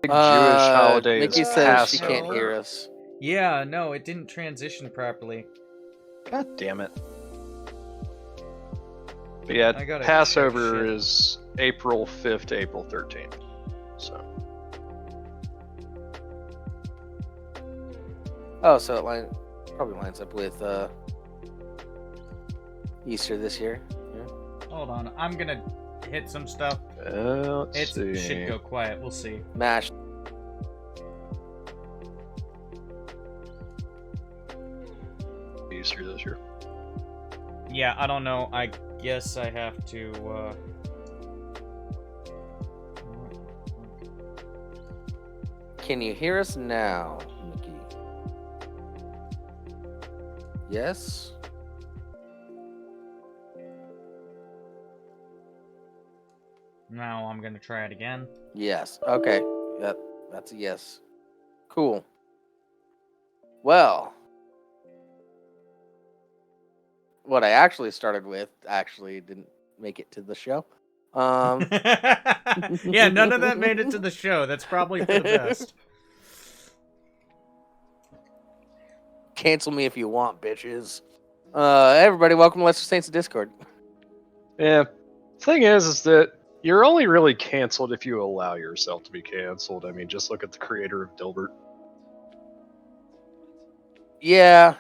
Jewish holiday Mickey is says she Passover. can't hear us. Yeah, no, it didn't transition properly. God damn it. But yeah, I gotta Passover check shit. is April 5th to April 13th. So. Oh, so it probably lines up with Easter this year. Yeah. Hold on, I'm gonna hit some stuff. Let's see. It should go quiet, we'll see. Mash. Easter this year. Yeah, I don't know. I guess I have to, Can you hear us now, Mickey? Yes? Now I'm gonna try it again. Yes. Okay. Yep. That's a yes. Cool. Well, what I actually started with actually didn't make it to the show. Yeah, none of that made it to the show. That's probably for the best. Cancel me if you want, bitches. Everybody, welcome to Lesser Saints Discord. Yeah. Thing is that you're only really canceled if you allow yourself to be canceled. I mean, just look at the creator of Dilbert. Yeah.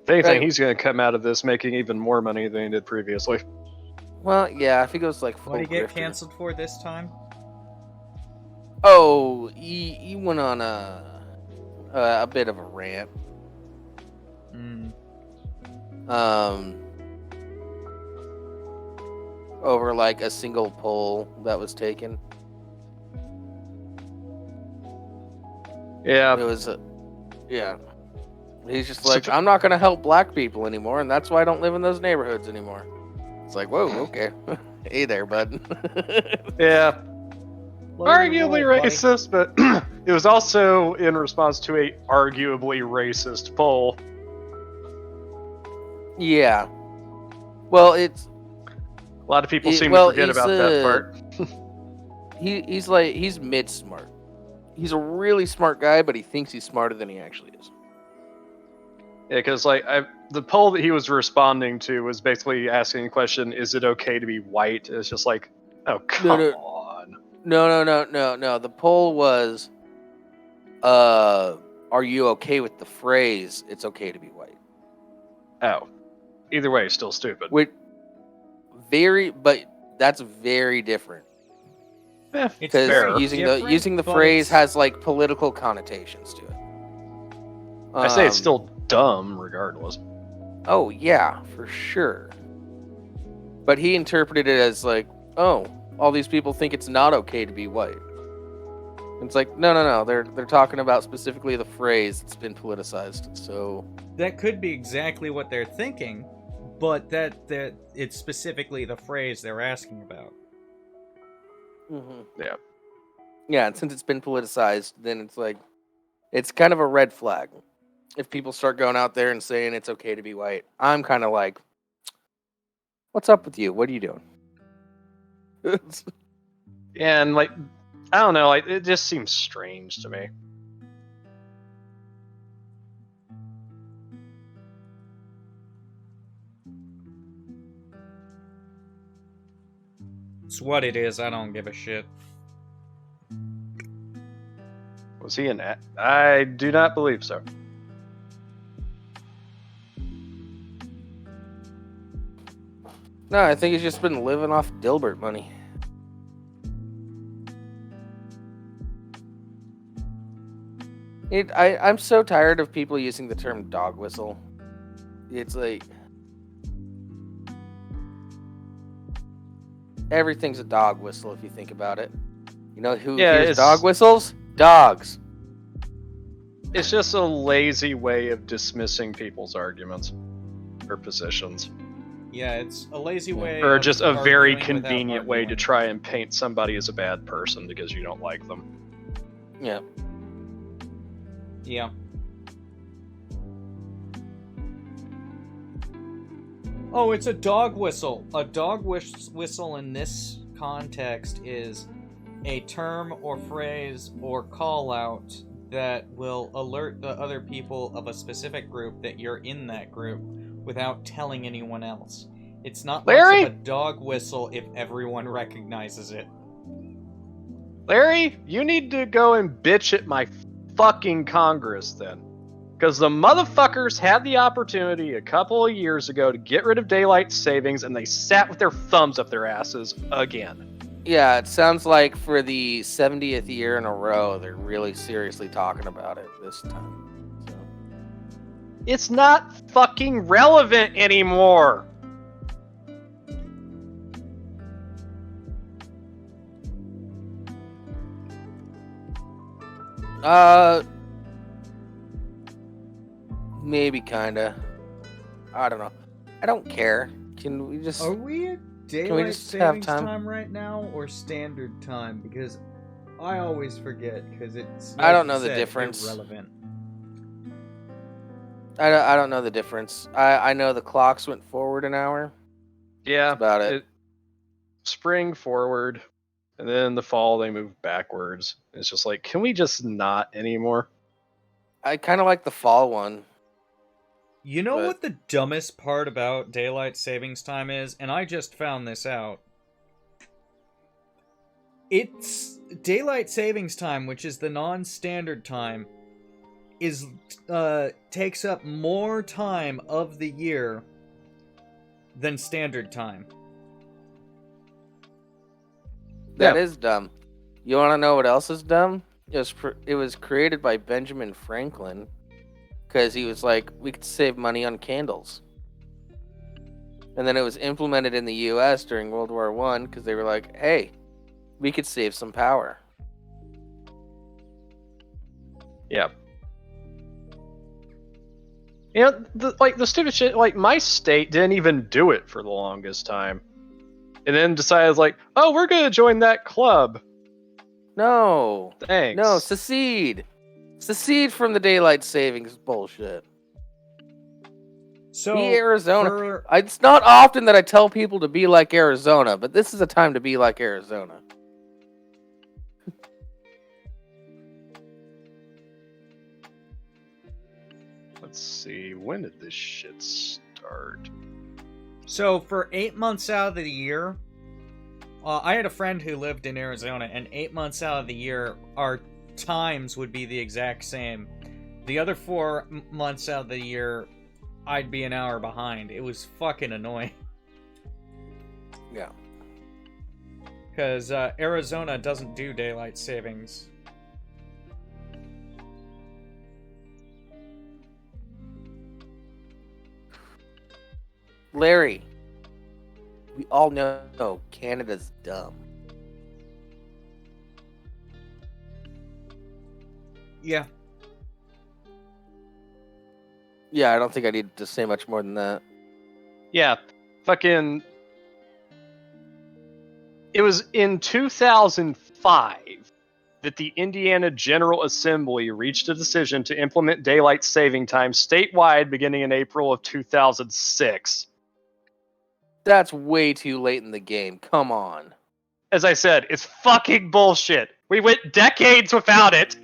If anything, Right. he's going to come out of this making even more money than he did previously. Well, yeah, if he goes like full What did he get grifter. canceled for this time? Oh, he went on a bit of a rant. Over like a single poll that was taken. Yeah. It was yeah. He's just like, I'm not gonna help black people anymore, and that's why I don't live in those neighborhoods anymore. It's like, whoa, okay. Hey there, bud. Yeah. Arguably racist, but it was also in response to a arguably racist poll. Yeah. Well, it's a lot of people seem to forget about that part. he's mid smart. He's a really smart guy, but he thinks he's smarter than he actually is. Yeah, because the poll that he was responding to was basically asking the question, "Is it okay to be white?" It's just like, oh come on. No. The poll was, are you okay with the phrase "it's okay to be white"? Oh, either way, still stupid. But that's very different. Because using the phrase has like political connotations to it. I say it's still dumb, regardless. Oh yeah, for sure. But he interpreted it as like, oh, all these people think it's not okay to be white. It's like, no. They're talking about specifically the phrase that's been politicized. So that could be exactly what they're thinking, but that it's specifically the phrase they're asking about. Mm-hmm. Yeah. Yeah, and since it's been politicized, then it's like, it's kind of a red flag. If people start going out there and saying it's okay to be white, I'm kind of like, what's up with you? What are you doing? Yeah, and like, I don't know, like, it just seems strange to me. It's what it is. I don't give a shit. Was he an? I do not believe so. No, I think he's just been living off Dilbert money. I'm so tired of people using the term dog whistle. It's like everything's a dog whistle if you think about it. You know who hears dog whistles? Dogs. It's just a lazy way of dismissing people's arguments or positions. Yeah, it's a lazy way. Or just a very convenient way to try and paint somebody as a bad person because you don't like them. Yeah. Yeah. Oh, it's a dog whistle. A dog whistle in this context is a term or phrase or call out that will alert the other people of a specific group that you're in that group without telling anyone else. It's not much Larry? of a dog whistle if everyone recognizes it. Larry, you need to go and bitch at my fucking Congress then. Because the motherfuckers had the opportunity a couple of years ago to get rid of daylight savings, and they sat with their thumbs up their asses again. Yeah, it sounds like for the 70th year in a row, they're really seriously talking about it this time. So. It's not fucking relevant anymore. Maybe kinda. I don't know. I don't care. Can we just... Are we at we daylight just have savings time? time right now or standard time? Because I always forget because it's. I don't like know you the said, difference. Irrelevant. I don't know the difference. I know the clocks went forward an hour. Yeah, That's about it. Spring forward, and then the fall they move backwards. It's just like, can we just not anymore? I kind of like the fall one. You know But- what the dumbest part about daylight savings time is? And I just found this out. It's daylight savings time, which is the non-standard time, is takes up more time of the year than standard time. That is dumb. You want to know what else is dumb? It was created by Benjamin Franklin because he was like, we could save money on candles. And then it was implemented in the U.S. during World War I because they were like, hey, we could save some power. Yeah. You know, the stupid shit, like, my state didn't even do it for the longest time. And then decided, like, oh, we're going to join that club. No. Thanks. No, secede. Secede from the daylight savings bullshit. So Be Arizona. for- It's not often that I tell people to be like Arizona, but this is a time to be like Arizona. Let's see, when did this shit start? So for 8 months out of the year, I had a friend who lived in Arizona, and 8 months out of the year, our times would be the exact same. The other 4 months out of the year, I'd be an hour behind. It was fucking annoying. Yeah. Because Arizona doesn't do daylight savings. Larry, we all know Canada's dumb. Yeah. Yeah, I don't think I need to say much more than that. Yeah, fucking... It was in 2005 that the Indiana General Assembly reached a decision to implement daylight saving time statewide beginning in April of 2006. That's way too late in the game. Come on. As I said, it's fucking bullshit. We went decades without it.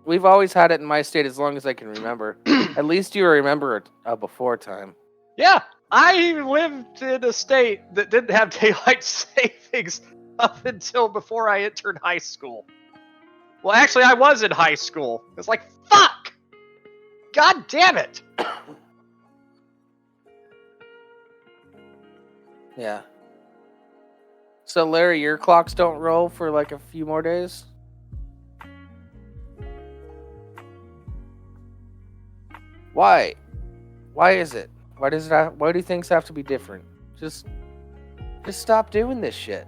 We've always had it in my state as long as I can remember. At least you remember a before time. Yeah, I lived in a state that didn't have daylight savings up until before I entered high school. Well, actually, I was in high school. It's like, fuck! God damn it! Yeah. So, Larry, your clocks don't roll for like a few more days? Why? Why is it? Why do things have to be different? Just stop doing this shit.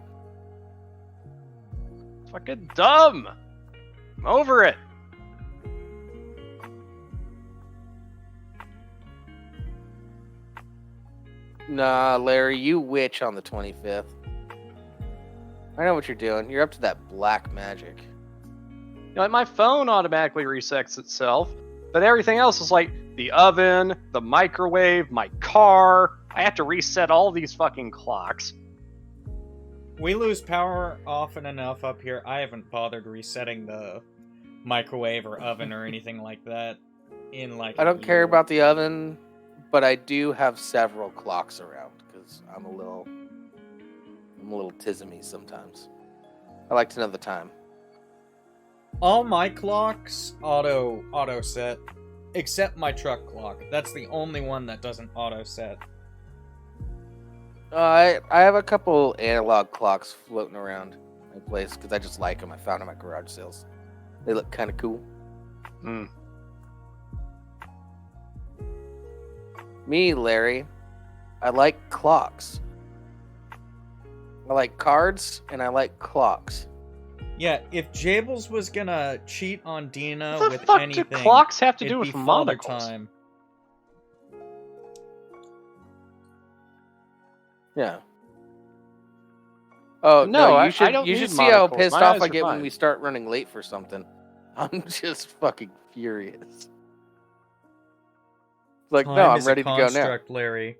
Fucking dumb! I'm over it. Nah, Larry, you witch on the 25th. I know what you're doing. You're up to that black magic. You know, like, my phone automatically resets itself, but everything else is like, the oven, the microwave, my car. I have to reset all these fucking clocks. We lose power often enough up here. I haven't bothered resetting the microwave or oven or anything like that in like I don't care about the oven, but I do have several clocks around because I'm a little tismy sometimes. I like to know the time. All my clocks auto set, except my truck clock. That's the only one that doesn't auto set. I have a couple analog clocks floating around my place because I just like them. I found them at garage sales. They look kind of cool. Mm. Me, Larry, I like clocks. I like cards and I like clocks. Yeah, if Jables was gonna cheat on Dina What the with fuck anything, do clocks have to it'd do be with Father monocles? Time. Yeah. Oh No, you should I don't you should need see how monocles. pissed My off eyes I are get when fine. we start running late for something. I'm just fucking furious. Like, no, Time I'm is ready a to go now. construct, Larry.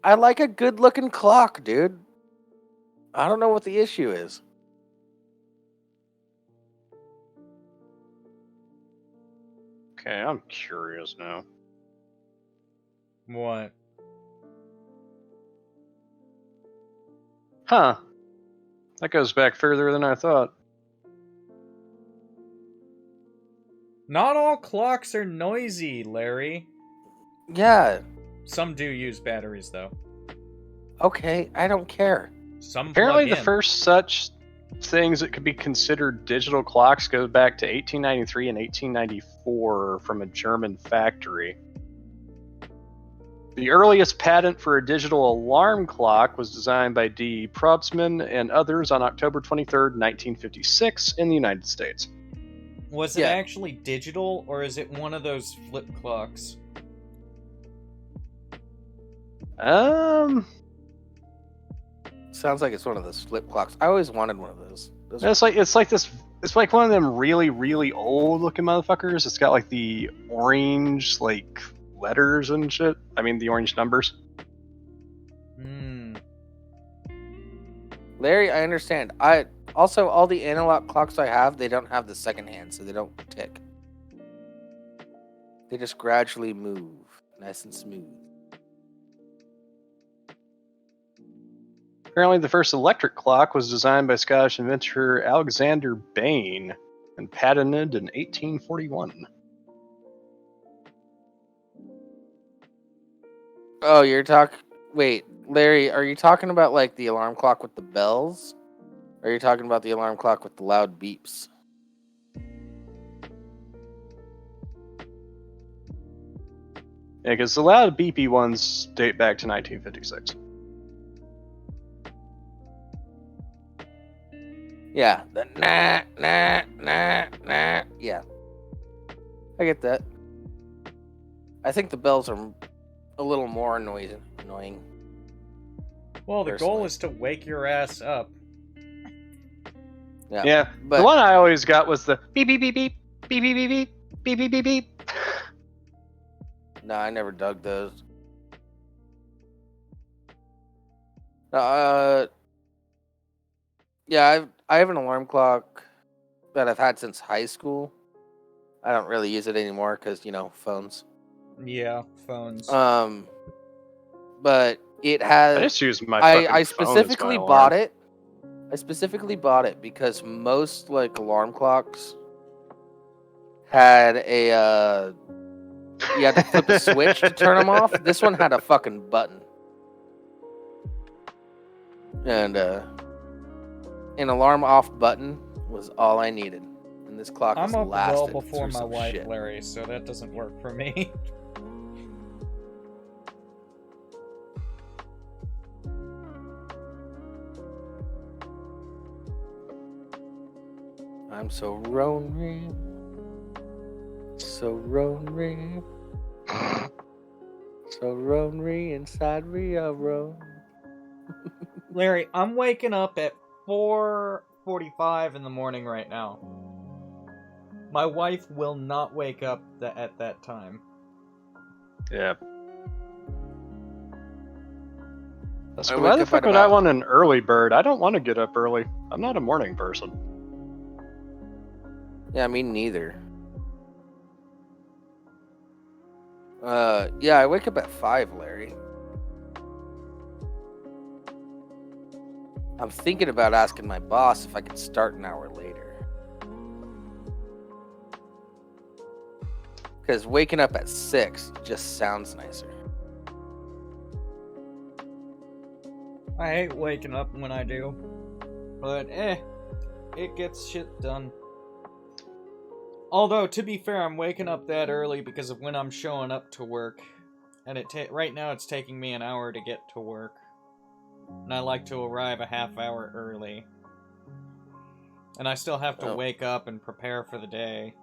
I like a good looking clock, dude. I don't know what the issue is. Okay, I'm curious now. What? Huh. That goes back further than I thought. Not all clocks are noisy, Larry. Yeah, Some do use batteries, though. okay, I don't care. Some Apparently, plug the in. first such things that could be considered digital clocks go back to 1893 and 1894 from a German factory. The earliest patent for a digital alarm clock was designed by D. Probstman and others on October 23rd, 1956 in the United States. Was it Yeah. actually digital, or is it one of those flip clocks? Sounds like it's one of those flip clocks. I always wanted one of those. It's like one of them really, really old looking motherfuckers. It's got like the orange like letters and shit. I mean the orange numbers. Larry, I understand. I also all the analog clocks I have, they don't have the second hand, so they don't tick. They just gradually move, nice and smooth. Apparently, the first electric clock was designed by Scottish inventor Alexander Bain and patented in 1841. Oh, wait, Larry, are you talking about like the alarm clock with the bells? Or are you talking about the alarm clock with the loud beeps? Yeah, because the loud beepy ones date back to 1956. Yeah, the nah. Yeah, I get that. I think the bells are a little more annoying. Well, the goal Personally. is to wake your ass up. Yeah, but the one I always got was the beep beep beep beep beep beep beep beep beep beep beep beep. no, I never dug those. Yeah, I have an alarm clock that I've had since high school. I don't really use it anymore because phones. Yeah, phones. But it I has. just use my fucking I phone as specifically my bought alarm. it. I specifically bought it because most like alarm clocks had a you had to flip a switch to turn them off. This one had a fucking button, and an alarm off button was all I needed. And this clock has I'm up lasted well before through my some wife, shit. Larry, so that doesn't work for me. I'm so lonely, so lonely, so lonely inside me alone. Larry, I'm waking up at 4:45 in the morning right now. My wife will not wake up at that time. Yeah. That's I why wake the up fuck at would I about- want an early bird? I don't want to get up early. I'm not a morning person. Yeah, me neither. Yeah, I wake up at 5, Larry. I'm thinking about asking my boss if I could start an hour later. Because waking up at 6 just sounds nicer. I hate waking up when I do. But, it gets shit done. Although, to be fair, I'm waking up that early because of when I'm showing up to work. And right now it's taking me an hour to get to work. And I like to arrive a half hour early. And I still have to wake up and prepare for the day.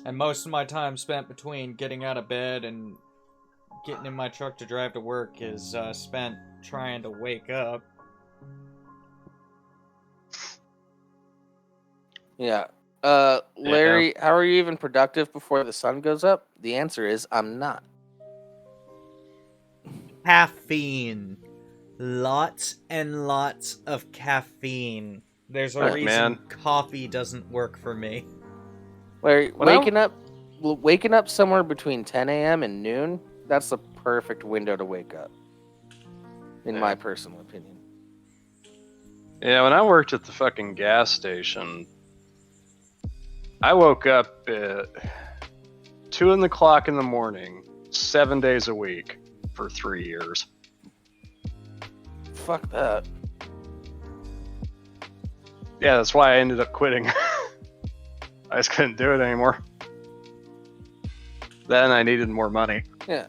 And most of my time spent between getting out of bed and getting in my truck to drive to work is spent trying to wake up. Yeah. Larry, how are you even productive before the sun goes up? The answer is I'm not. Caffeine. Lots and lots of caffeine. There's a Right, reason man. coffee doesn't work for me. Larry, Well- waking up somewhere between 10 a.m. and noon, that's the perfect window to wake up. In my personal opinion. Yeah, when I worked at the fucking gas station, I woke up at 2 o'clock in the morning, 7 days a week for 3 years. Fuck that. Yeah, that's why I ended up quitting. I just couldn't do it anymore. Then I needed more money. Yeah.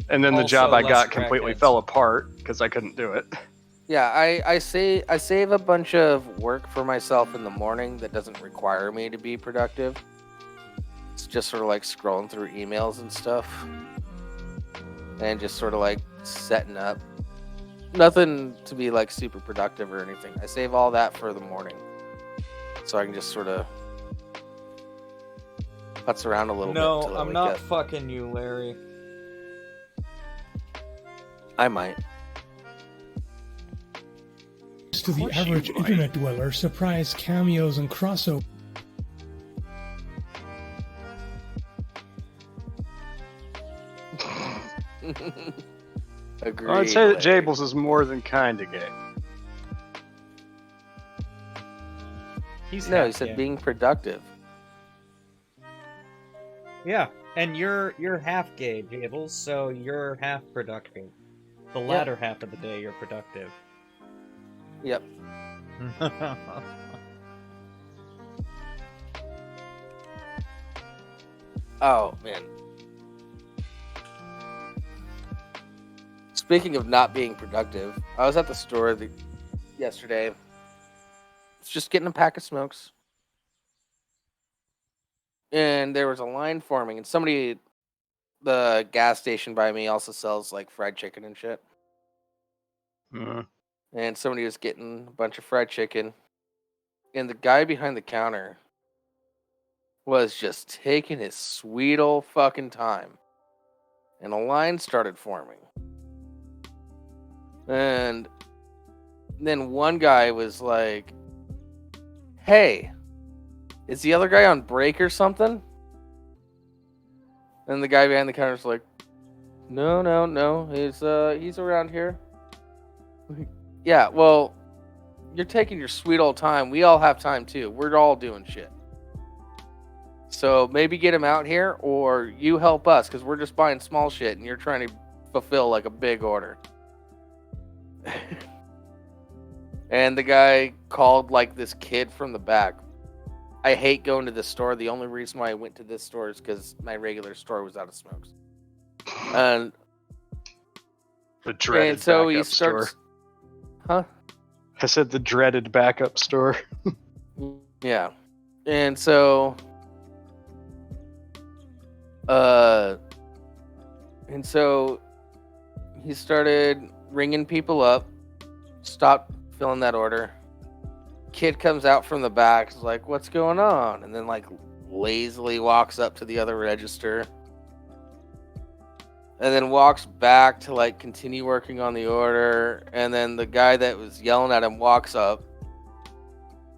And then the Also job I less got completely crackheads. fell apart because I couldn't do it. Yeah, I save a bunch of work for myself in the morning that doesn't require me to be productive. It's just sort of like scrolling through emails and stuff. And just sort of like setting up. Nothing to be like super productive or anything. I save all that for the morning. So I can just sort of putz around a little bit. No, till I I'm wake not up. fucking you, Larry. I might. To the average internet dweller, surprise cameos and crossover. Agreed. I'd say that Larry. Jables is more than kind of gay. He's No, he half said gay. being productive. Yeah, and you're half gay, Jables, so you're half productive. The latter half of the day, you're productive. Yep. Oh, man. Speaking of not being productive, I was at the store yesterday. It's just getting a pack of smokes. And there was a line forming, and the gas station by me also sells like fried chicken and shit. And somebody was getting a bunch of fried chicken. And the guy behind the counter was just taking his sweet old fucking time. And a line started forming. And then one guy was like, "Hey, is the other guy on break or something?" And the guy behind the counter was like, No, he's around here." Yeah, well, you're taking your sweet old time. We all have time too. We're all doing shit. So maybe get him out here, or you help us, because we're just buying small shit and you're trying to fulfill like a big order. And the guy called like this kid from the back. I hate going to this store. The only reason why I went to this store is because my regular store was out of smokes. And The dreaded and so he backup starts, store. huh? I said the dreaded backup store. Yeah. And so he started ringing people up. Stop filling that order. Kid comes out from the back, is like, "What's going on?" And then like lazily walks up to the other register, and then walks back to like continue working on the order. And then the guy that was yelling at him walks up,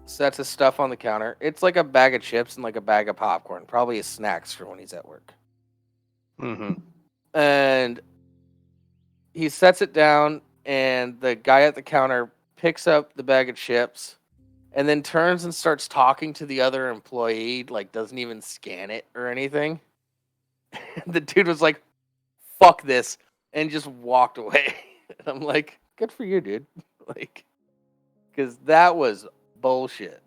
sets his stuff on the counter. It's like a bag of chips and like a bag of popcorn, probably his snacks for when he's at work. Mm-hmm. And he sets it down, and the guy at the counter picks up the bag of chips and then turns and starts talking to the other employee, like doesn't even scan it or anything. The dude was like, "Fuck this," and just walked away. And I'm like, good for you, dude. Like, because that was bullshit.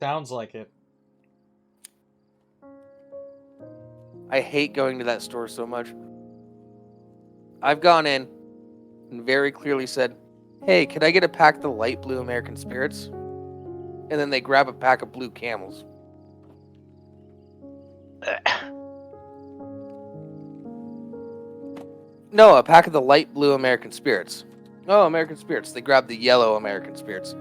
Sounds like it. I hate going to that store so much. I've gone in and very clearly said, "Hey, could I get a pack of the light blue American Spirits?" And then they grab a pack of blue Camels. No, a pack of the light blue American Spirits. Oh, American Spirits. They grab the yellow American Spirits.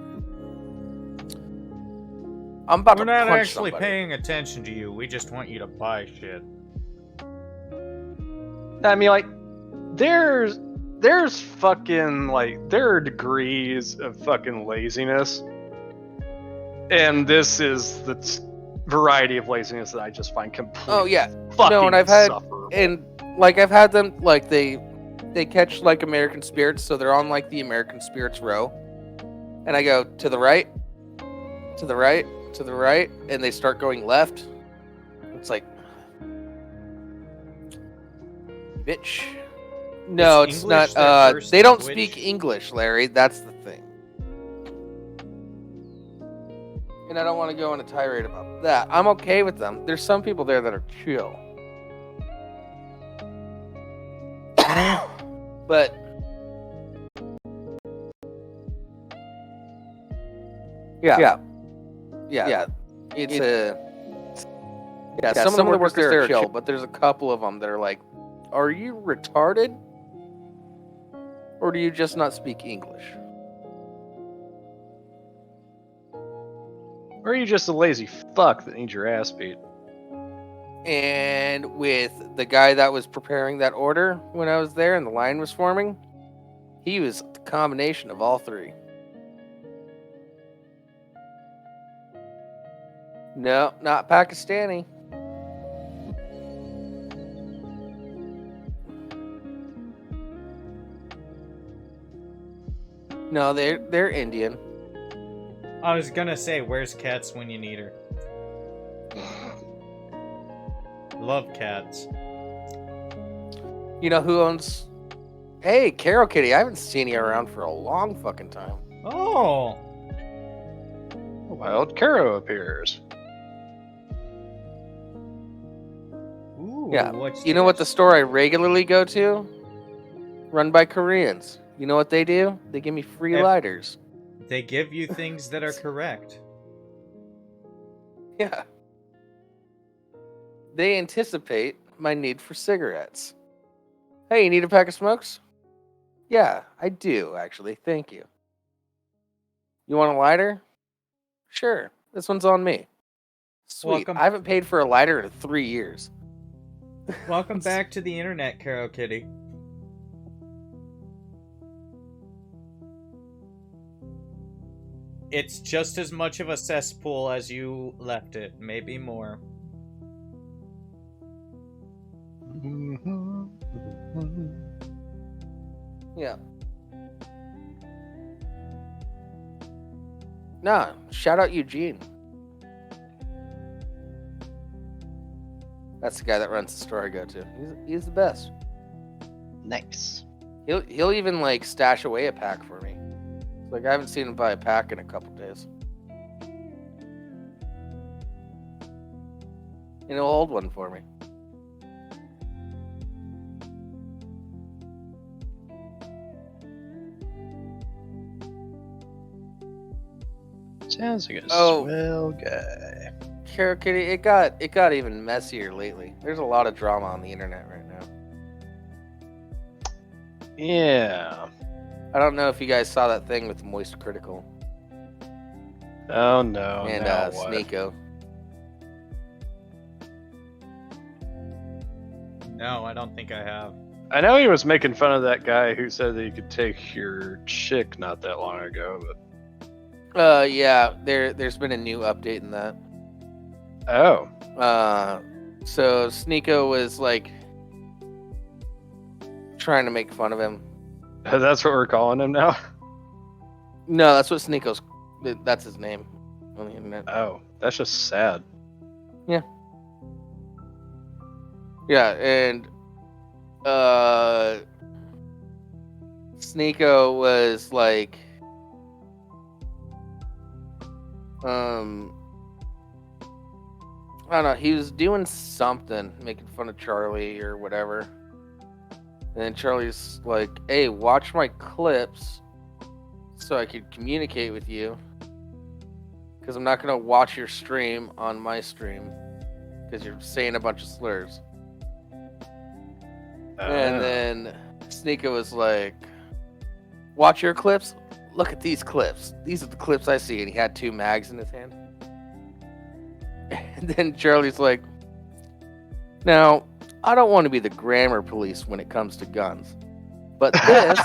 I'm about We're to not punch actually somebody. paying attention to you. We just want you to buy shit. I mean, like, there's fucking, like, there are degrees of fucking laziness. And this is the variety of laziness that I just find completely Oh, yeah. fucking No, and I've had, insufferable. and like I've had them, like they catch like American Spirits, so they're on like the American Spirits row. And I go to the right, to the right, to the right, and they start going left. It's like, bitch. No, Is it's English not. their first They don't language? speak English, Larry. That's the thing. And I don't want to go on a tirade about that. I'm okay with them. There's some people there that are chill. But yeah. It's a some of the workers there are chill, but there's a couple of them that are like, "Are you retarded? Or do you just not speak English?" Or are you just a lazy fuck that needs your ass beat? And with the guy that was preparing that order when I was there and the line was forming, he was the combination of all three. No, not Pakistani. No, they're Indian. I was gonna say, where's Cats when you need her? Love Cats. You know who owns? Hey, Carol Kitty. I haven't seen you around for a long fucking time. Oh! Wild Caro appears. Ooh, Yeah. what's You know what the this? store I regularly go to? Run by Koreans. You know what they do? They give me free Ev- lighters. They give you things that are correct. Yeah. They anticipate my need for cigarettes. Hey, you need a pack of smokes? Yeah, I do, actually. Thank you. You want a lighter? Sure. This one's on me. Sweet. Welcome. I haven't paid for a lighter in 3 years. Welcome back to the internet, Caro Kitty. It's just as much of a cesspool as you left it, maybe more. Yeah. Nah, shout out Eugene. That's the guy that runs the store I go to. He's the best. Nice. He'll even like stash away a pack for me. Like I haven't seen him buy a pack in a couple days. And he'll hold one for me. Sounds like a Oh. swell guy. Carol Kitty, it got even messier lately. There's a lot of drama on the internet right now. Yeah. I don't know if you guys saw that thing with Moist Critical Oh no. and now what? Sneeko. No, I don't think I have. I know he was making fun of that guy who said that you could take your chick not that long ago, but Yeah, there's been a new update in that. oh. So Sneeko was like trying to make fun of him. That's what we're calling him now? No, that's what that's his name on the internet. Oh, that's just sad. Yeah, and Sneeko was like I don't know, he was doing something, making fun of Charlie or whatever. And then Charlie's like, hey, watch my clips so I could communicate with you. Because I'm not going to watch your stream on my stream. Because you're saying a bunch of slurs. And then Sneeko was like, watch your clips? Look at these clips. These are the clips I see. And he had 2 mags in his hand. And then Charlie's like, now, I don't want to be the grammar police when it comes to guns. But this...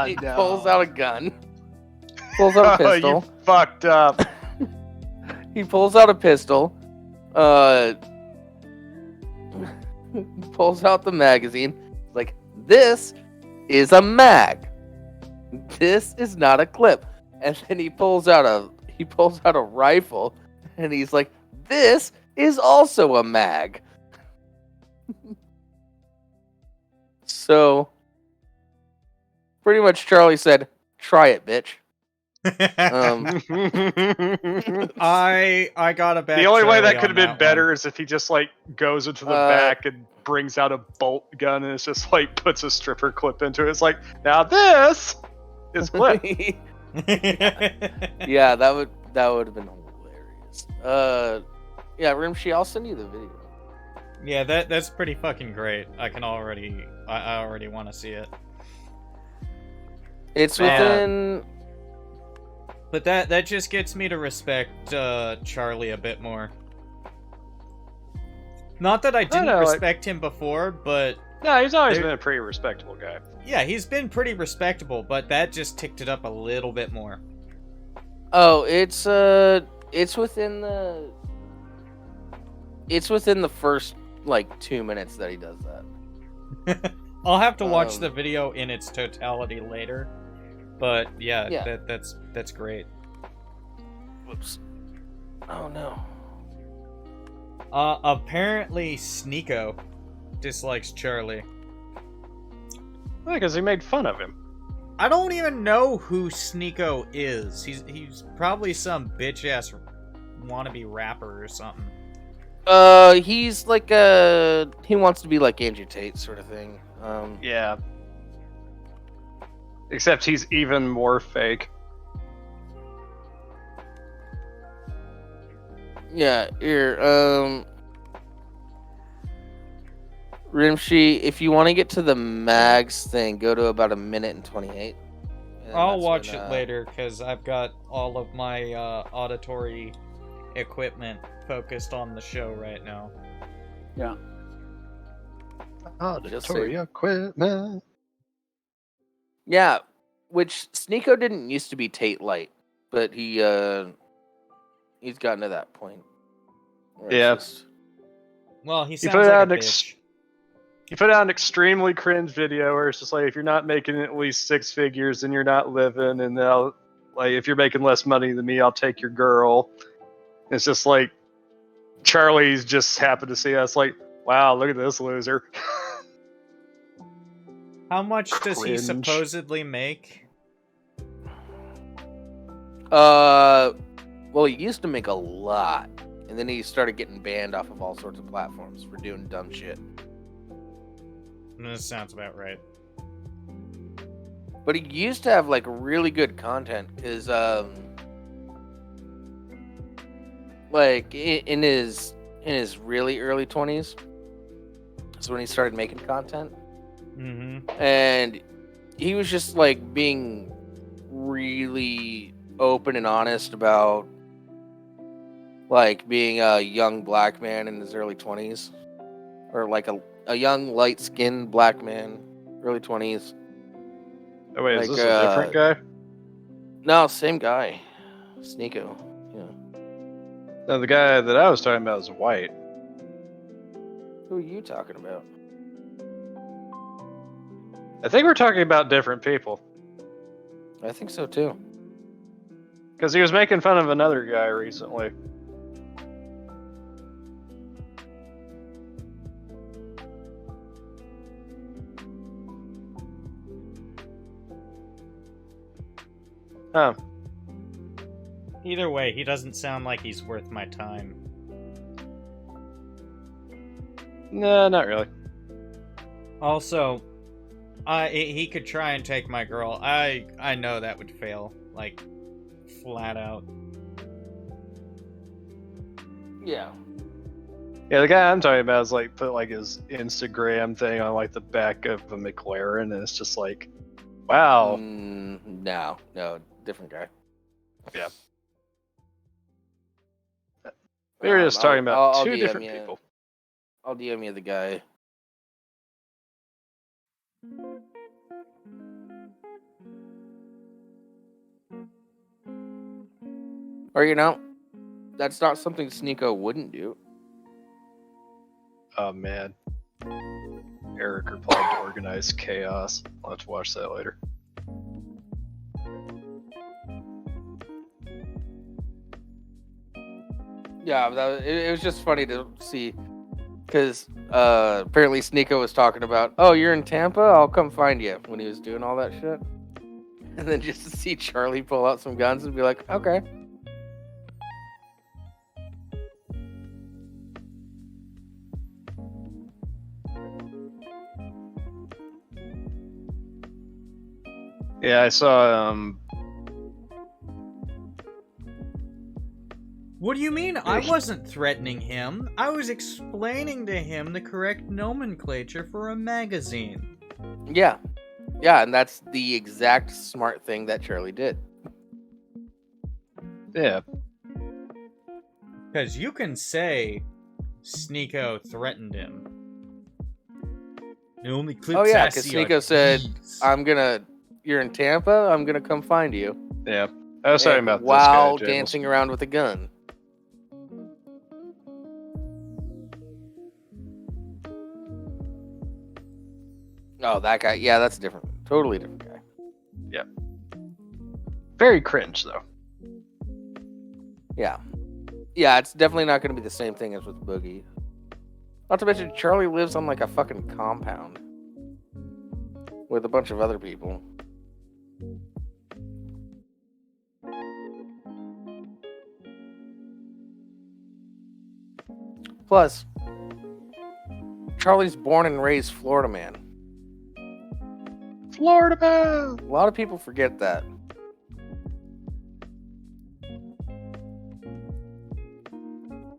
he pulls out a gun. Pulls out a pistol. You fucked up. He pulls out a pistol. Pulls out the magazine. Like, this is a mag. This is not a clip. And then he pulls out a rifle, and he's like, this is also a mag. So, pretty much Charlie said, try it, bitch. I got a back. The only way Charlie that could have on been better is if he just like goes into the back and brings out a bolt gun and it's just like puts a stripper clip into it. It's like, now this is clip. Yeah, that would have been hilarious. Yeah, Rimshi, I'll send you the video. Yeah, that's pretty fucking great. I already want to see it. It's within. But that just gets me to respect Charlie a bit more. Not that I didn't respect him before, but no, he's always been a pretty respectable guy. Yeah, he's been pretty respectable, but that just ticked it up a little bit more. Oh, it's within the first like 2 minutes that he does that. I'll have to watch the video in its totality later. But yeah. That's great. Whoops. Oh no. Apparently Sneeko dislikes Charlie. Because he made fun of him. I don't even know who Sneeko is. He's probably some bitch ass wannabe rapper or something. He's like he wants to be like Andrew Tate sort of thing. Yeah. Except he's even more fake. Yeah, here, Rimshi, if you want to get to the mags thing, go to about 1:28. I'll watch it later, because I've got all of my auditory equipment focused on the show right now. Yeah. Auditory equipment. Yeah, which Sneeko didn't used to be Tate Light, but he's gotten to that point. Yeah. Well, he sounds like a bitch. You put out an extremely cringe video where it's just like, if you're not making at least 6 figures, then you're not living, and they'll, like, if you're making less money than me, I'll take your girl. It's just like, Charlie's just happened to see us like, wow, look at this loser. How much does he supposedly make? Well, he used to make a lot, and then he started getting banned off of all sorts of platforms for doing dumb shit. That sounds about right. But he used to have like really good content, because like in his really early 20s, that's when he started making content. Mm-hmm. And he was just like being really open and honest about like being a young black man in his early 20s, or like a young light-skinned black man, early 20s. Oh wait, Like, is this a different guy? No, same guy, Sneeko. Yeah. No, the guy that I was talking about is white. Who are you talking about? I think we're talking about different people. I think so too. Because he was making fun of another guy recently. Huh. Either way, he doesn't sound like he's worth my time. No, not really. Also, he could try and take my girl. I know that would fail, like, flat out. Yeah. Yeah, the guy I'm talking about is like put like his Instagram thing on like the back of a McLaren, and it's just like, wow. No, different guy. Yeah. We were just talking about I'll two DM different you. people. I'll DM you the guy. Or that's not something Sneeko wouldn't do. Oh man. Eric replied to organize chaos. I'll have to watch that later. Yeah, it was just funny to see, because apparently Sneeko was talking about, oh, you're in Tampa? I'll come find you, when he was doing all that shit. And then just to see Charlie pull out some guns and be like, okay. Yeah, I saw What do you mean? I wasn't threatening him. I was explaining to him the correct nomenclature for a magazine. Yeah. Yeah, and that's the exact smart thing that Charlie did. yeah. Because you can say Sneeko threatened him. The only clips Oh, yeah, I because see are Sneeko said, these. you're in Tampa? I'm gonna come find you. Yeah. I was talking about while this guy, dancing around with a gun. Oh, that guy. Yeah, that's different. Totally different guy. Yeah. Very cringe, though. Yeah. Yeah, it's definitely not going to be the same thing as with Boogie. Not to mention, Charlie lives on like a fucking compound with a bunch of other people. Plus, Charlie's born and raised Florida man. Florida man! A lot of people forget that.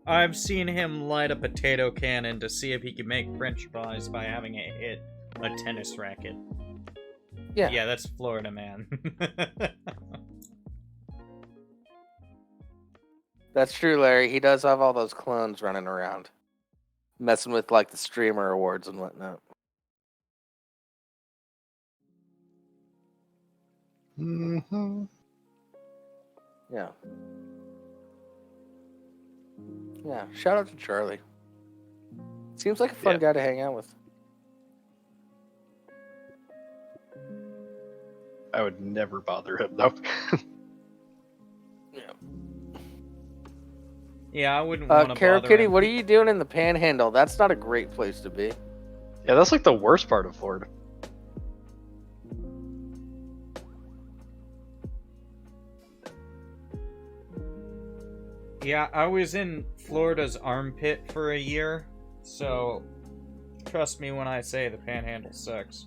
I've seen him light a potato cannon to see if he could make french fries by having it hit a tennis racket. Yeah. Yeah, that's Florida man. That's true, Larry. He does have all those clones running around, messing with like the streamer awards and whatnot. Mm-hmm. Yeah. Yeah. Shout out to Charlie. Seems like a fun guy to hang out with. I would never bother him, though. Yeah. Yeah, I wouldn't want to Carrot bother Kitty, him. what are you doing in the Panhandle? That's not a great place to be. Yeah, that's like the worst part of Florida. Yeah, I was in Florida's armpit for a year, so trust me when I say the Panhandle sucks.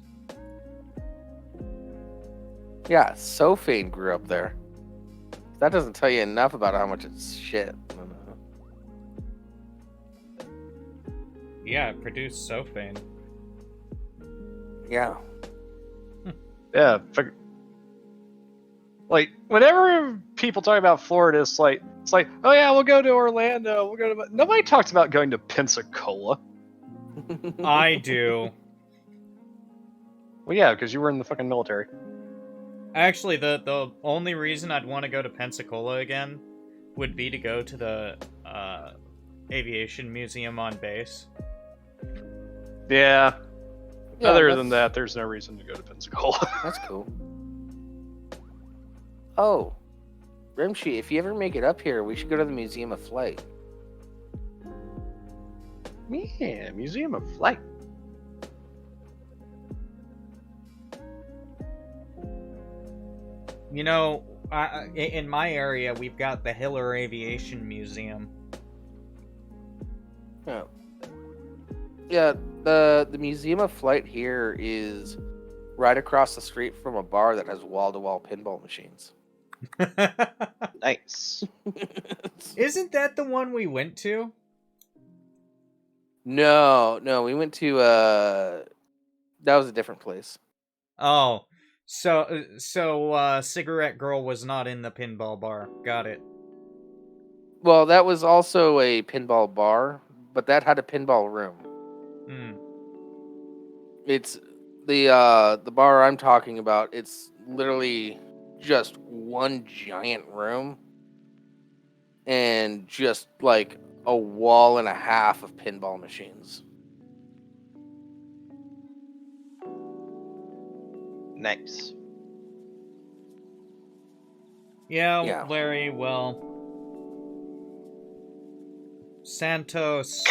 Yeah, Sophane grew up there. That doesn't tell you enough about how much it's shit. Yeah, it produced Sophane. Yeah. Yeah. Like, whenever people talk about Florida, it's like, oh yeah, we'll go to Orlando. We'll go to. Nobody talks about going to Pensacola. I do. Well, yeah, because you were in the fucking military. Actually, the only reason I'd want to go to Pensacola again would be to go to the aviation museum on base. Yeah. Yeah, Other than that, there's no reason to go to Pensacola. That's cool. Oh, Rimshi, if you ever make it up here, we should go to the Museum of Flight. Yeah, Museum of Flight. You know, in my area, we've got the Hiller Aviation Museum. Oh. Yeah, the Museum of Flight here is right across the street from a bar that has wall-to-wall pinball machines. Nice. Isn't that the one we went to? No, we went to that was a different place. Oh, so Cigarette Girl was not in the pinball bar. Got it. Well, that was also a pinball bar, but that had a pinball room. Hmm. It's the bar I'm talking about. It's literally just one giant room and just like a wall and a half of pinball machines. Nice. Yeah, Larry, well, Santos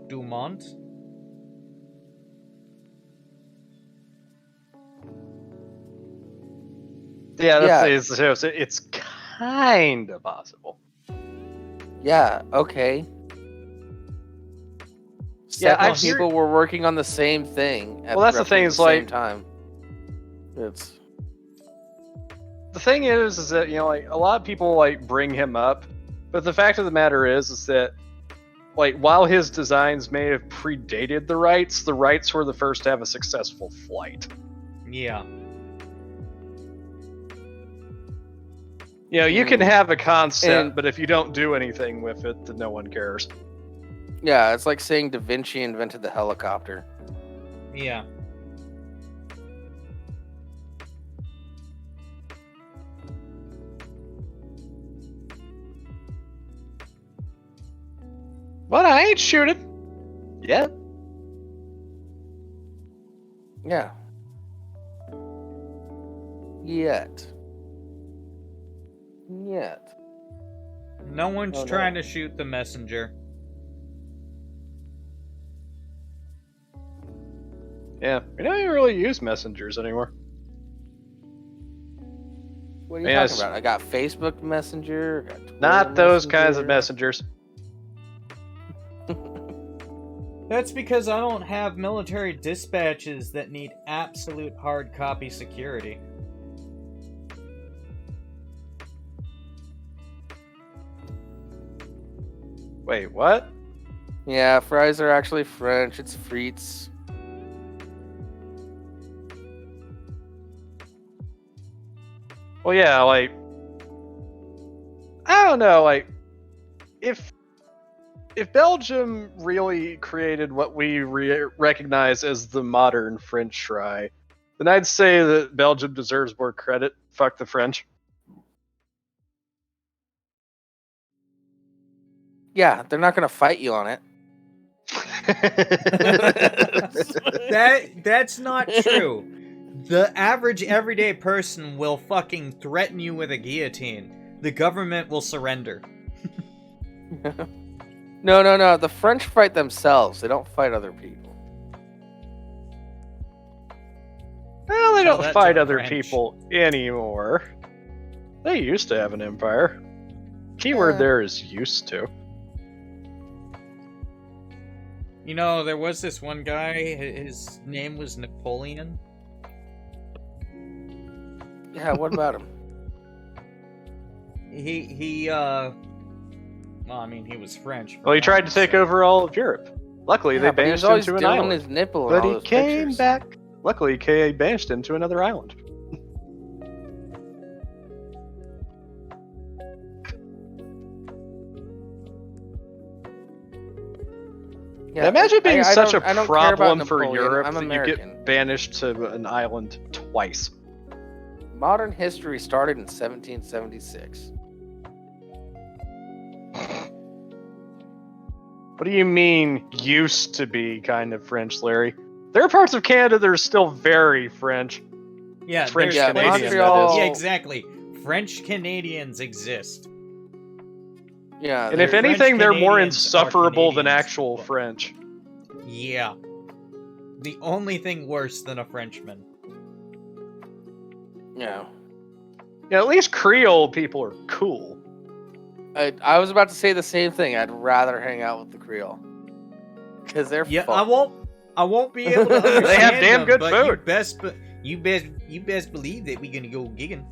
Dumont? Yeah, Yeah. it's kind of possible. Yeah, okay. Yeah, Several I've heard- people were working on the same thing at Well, that's the roughly thing, the is, same like- time. It's The thing is that, you know, like, a lot of people like bring him up, but the fact of the matter is that, like, while his designs may have predated the rights were the first to have a successful flight. Yeah. You know, you can have a concept, And- but if you don't do anything with it, then no one cares. yeah, it's like saying Da Vinci invented the helicopter. Yeah. But I ain't shooting. Yeah. Yeah. Yet. No one's Oh, no. trying to shoot the messenger. Yeah. We don't even really use messengers anymore. What are you Yes. talking about? I got Facebook Messenger. I got Twitter Not those kinds of Messenger. messengers. That's because I don't have military dispatches that need absolute hard copy security. Wait, what? Yeah, fries are actually French. It's frites. Well, yeah, like, I don't know, like, if Belgium really created what we recognize as the modern French fry, then I'd say that Belgium deserves more credit. Fuck the French. Yeah, they're not gonna fight you on it. That's not true. The average everyday person will fucking threaten you with a guillotine. The government will surrender. No. The French fight themselves. They don't fight other people. Well, they Tell don't that fight to the other French. people anymore. They used to have an empire. Keyword there is used to. You know, there was this one guy, his name was Napoleon. Yeah, what about him? Well, I mean, he was French. for Well, he tried to one, take so- over all of Europe. Luckily, Yeah, they but he was banished him always to an doing island. his nipple in But all he those came pictures. back. Luckily, K banished him to another island. Yeah, Imagine being such a I don't care about problem for Napoleon. Europe I'm that American. you get banished to an island twice. Modern history started in 1776. What do you mean, used to be kind of French, Larry? There are parts of Canada that are still very French. Yeah, French there's Canadian, places- Montreal- Yeah, exactly. French Canadians exist. Yeah, And if French anything, they're more Canadians are insufferable than Canadians. actual French. Yeah. The only thing worse than a Frenchman. yeah. Yeah, at least Creole people are cool. I was about to say the same thing. I'd rather hang out with the Creole because they're Yeah, fun. I won't be able to understand They have damn them, good but food. you best believe that we're gonna go gigging.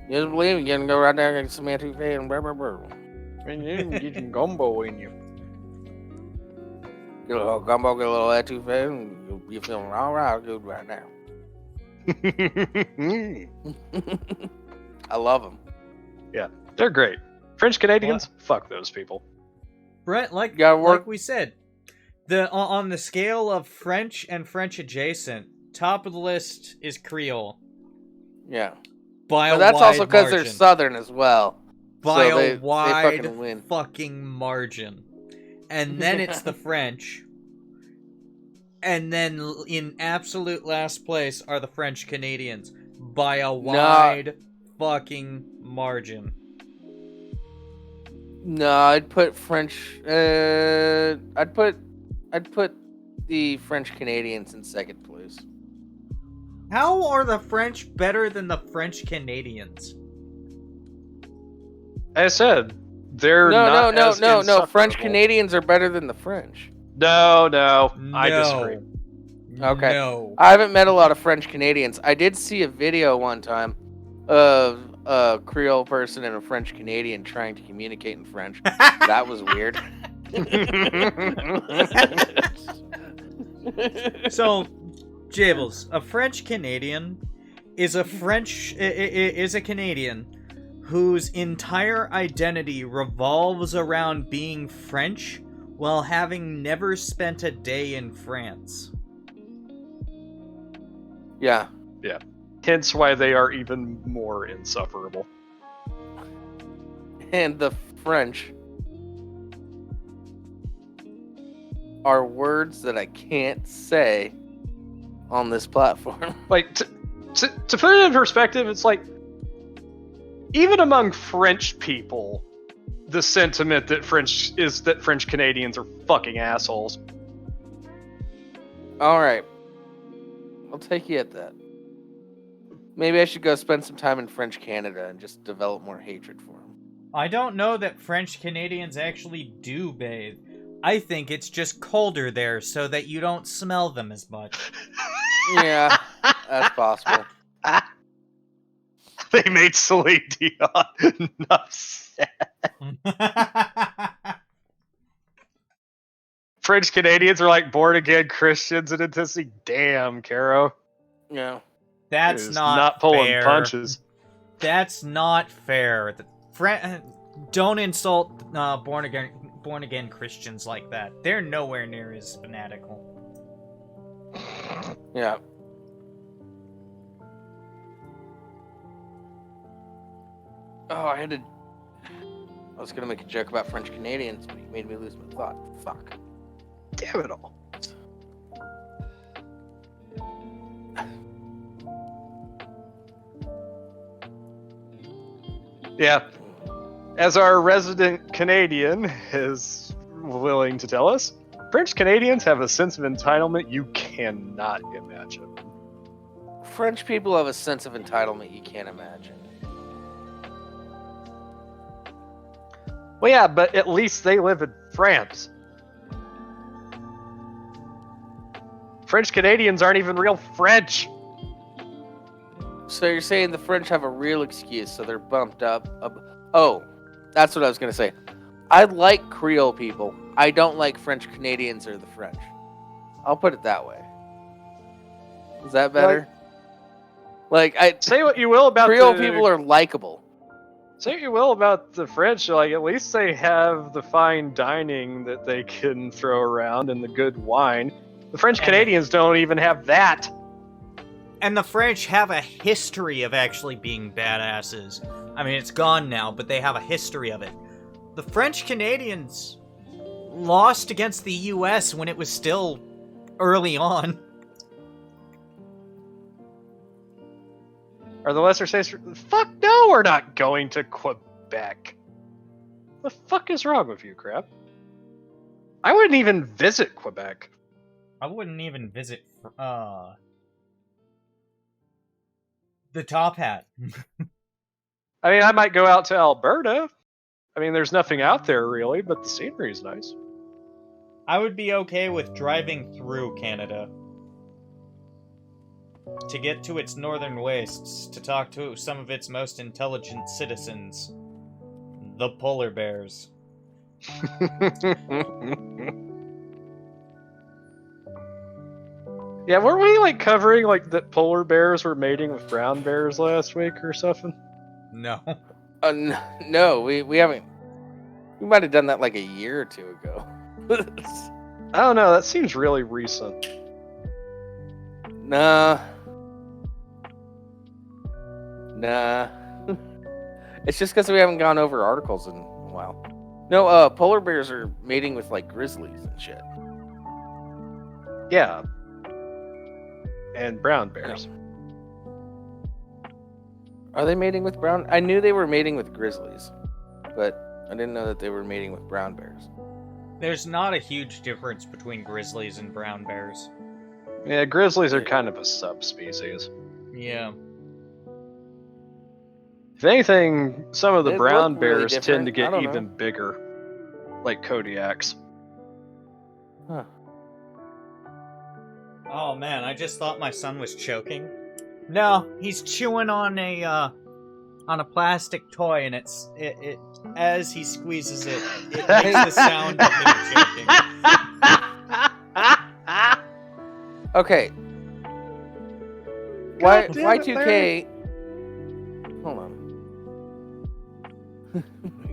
You just believe me? You can go right there and get some etouffee and blah blah blah. And you getting gumbo in you. Get a little gumbo, get a little etouffee, and you're feeling all right, good right now. I love them. They're great. French Canadians, fuck those people. Brent, like Gotta we said, on the scale of French and French adjacent, top of the list is Creole. Yeah, By but a that's wide also because they're margin. Southern as well. By so a they wide fucking win. fucking margin. And then it's the French. And then in absolute last place are the French Canadians. By a wide fucking margin. No, I'd put French. I'd put the French Canadians in second place. How are the French better than the French Canadians? I said, they're not as No. French insufferable. Canadians are better than the French. No, I disagree. Okay. No. I haven't met a lot of French Canadians. I did see a video one time of a Creole person and a French Canadian trying to communicate in French. That was weird. So, Jables, a French Canadian is a Canadian whose entire identity revolves around being French while having never spent a day in France. Yeah. Hence why they are even more insufferable. And the French are words that I can't say on this platform. Like, to put it in perspective, it's like, even among French people, the sentiment that French Canadians are fucking assholes. Alright. I'll take you at that. Maybe I should go spend some time in French Canada and just develop more hatred for them. I don't know that French Canadians actually do bathe. I think it's just colder there so that you don't smell them as much. Yeah, that's possible. They made Celine Dion upset. French Canadians are like born again Christians, and it's just like, damn, Caro. Yeah. That's It is not pulling fair. punches. That's not fair. Don't insult born again Christians like that. They're nowhere near as fanatical. Yeah. Oh, I was gonna make a joke about French Canadians, but you made me lose my thought. Fuck. Damn it all. Yeah. As our resident Canadian is willing to tell us, French Canadians have a sense of entitlement you cannot imagine. French people have a sense of entitlement you can't imagine. Well, yeah, but at least they live in France. French Canadians aren't even real French. So you're saying the French have a real excuse, so they're bumped up. Oh, that's what I was gonna say. I like Creole people. I don't like French Canadians or the French. I'll put it that way. Is that better? I Say what you will about Creole people are likable. Say what you will about the French, like at least they have the fine dining that they can throw around and the good wine. The French Canadians don't even have that. And the French have a history of actually being badasses. I mean, it's gone now, but they have a history of it. The French Canadians lost against the US when it was still early on. Are the lesser states? Fuck no, we're not going to Quebec. The fuck is wrong with you, crap? I wouldn't even visit Quebec. I wouldn't even visit, the Top Hat. I mean, I might go out to Alberta. I mean, there's nothing out there really, but the scenery is nice. I would be okay with driving through Canada to get to its northern wastes, to talk to some of its most intelligent citizens, the polar bears. Yeah, weren't we covering that polar bears were mating with brown bears last week or something? No. No, we haven't. We might have done that a year or two ago. I don't know, that seems really recent. Nah. It's just because we haven't gone over articles in a while. No, polar bears are mating with grizzlies and shit. Yeah. And brown bears. Are they mating with brown? I knew they were mating with grizzlies, but I didn't know that they were mating with brown bears. There's not a huge difference between grizzlies and brown bears. Yeah, grizzlies are kind of a subspecies. Yeah. If anything, some of the They brown look really bears tend to different. I get don't even know. bigger. Like Kodiaks. Huh. Oh man, I just thought my son was choking. No, he's chewing on a plastic toy, and it as he squeezes it, it makes the sound of him choking. Okay. God damn it, Y2K. Hold on.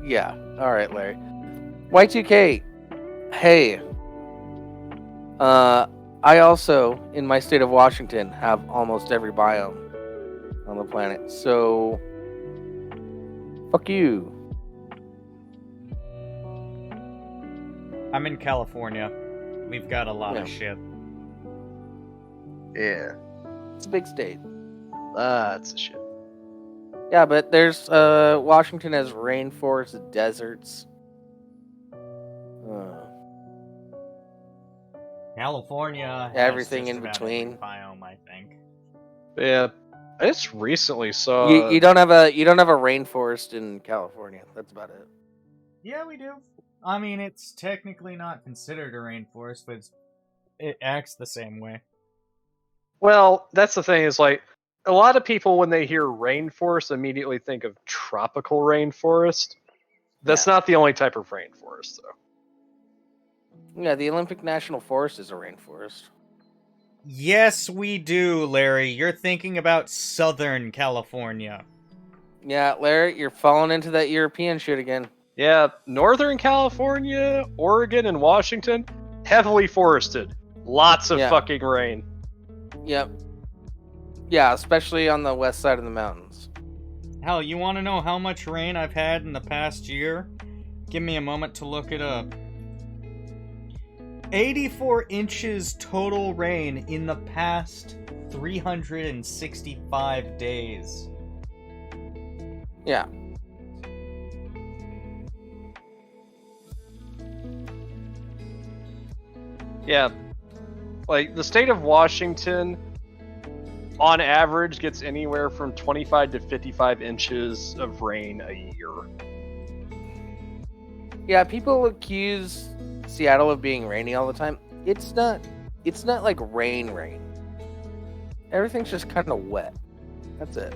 Yeah. All right, Larry. Y2K. Hey. I also, in my state of Washington, have almost every biome on the planet. So, fuck you. I'm in California. We've got a lot of shit. Yeah. It's a big state. That's a shit. Yeah, but there's Washington has rainforests, deserts. California has Everything just in about between. every biome, I think. Yeah. I just recently saw... You don't have a rainforest in California. That's about it. Yeah, we do. I mean, it's technically not considered a rainforest, but it acts the same way. Well, that's the thing is a lot of people when they hear rainforest immediately think of tropical rainforest. That's not the only type of rainforest, though. Yeah, the Olympic National Forest is a rainforest. Yes, we do, Larry. You're thinking about Southern California. Yeah, Larry, you're falling into that European shit again. Yeah, Northern California, Oregon, and Washington, heavily forested. Lots of fucking rain. Yep. Yeah, especially on the west side of the mountains. Hell, you want to know how much rain I've had in the past year? Give me a moment to look it up. 84 inches total rain in the past 365 days. Yeah. Yeah. The state of Washington, on average, gets anywhere from 25 to 55 inches of rain a year. Yeah, people accuse Seattle of being rainy all the time. It's not like rain. Everything's just kind of wet. That's it.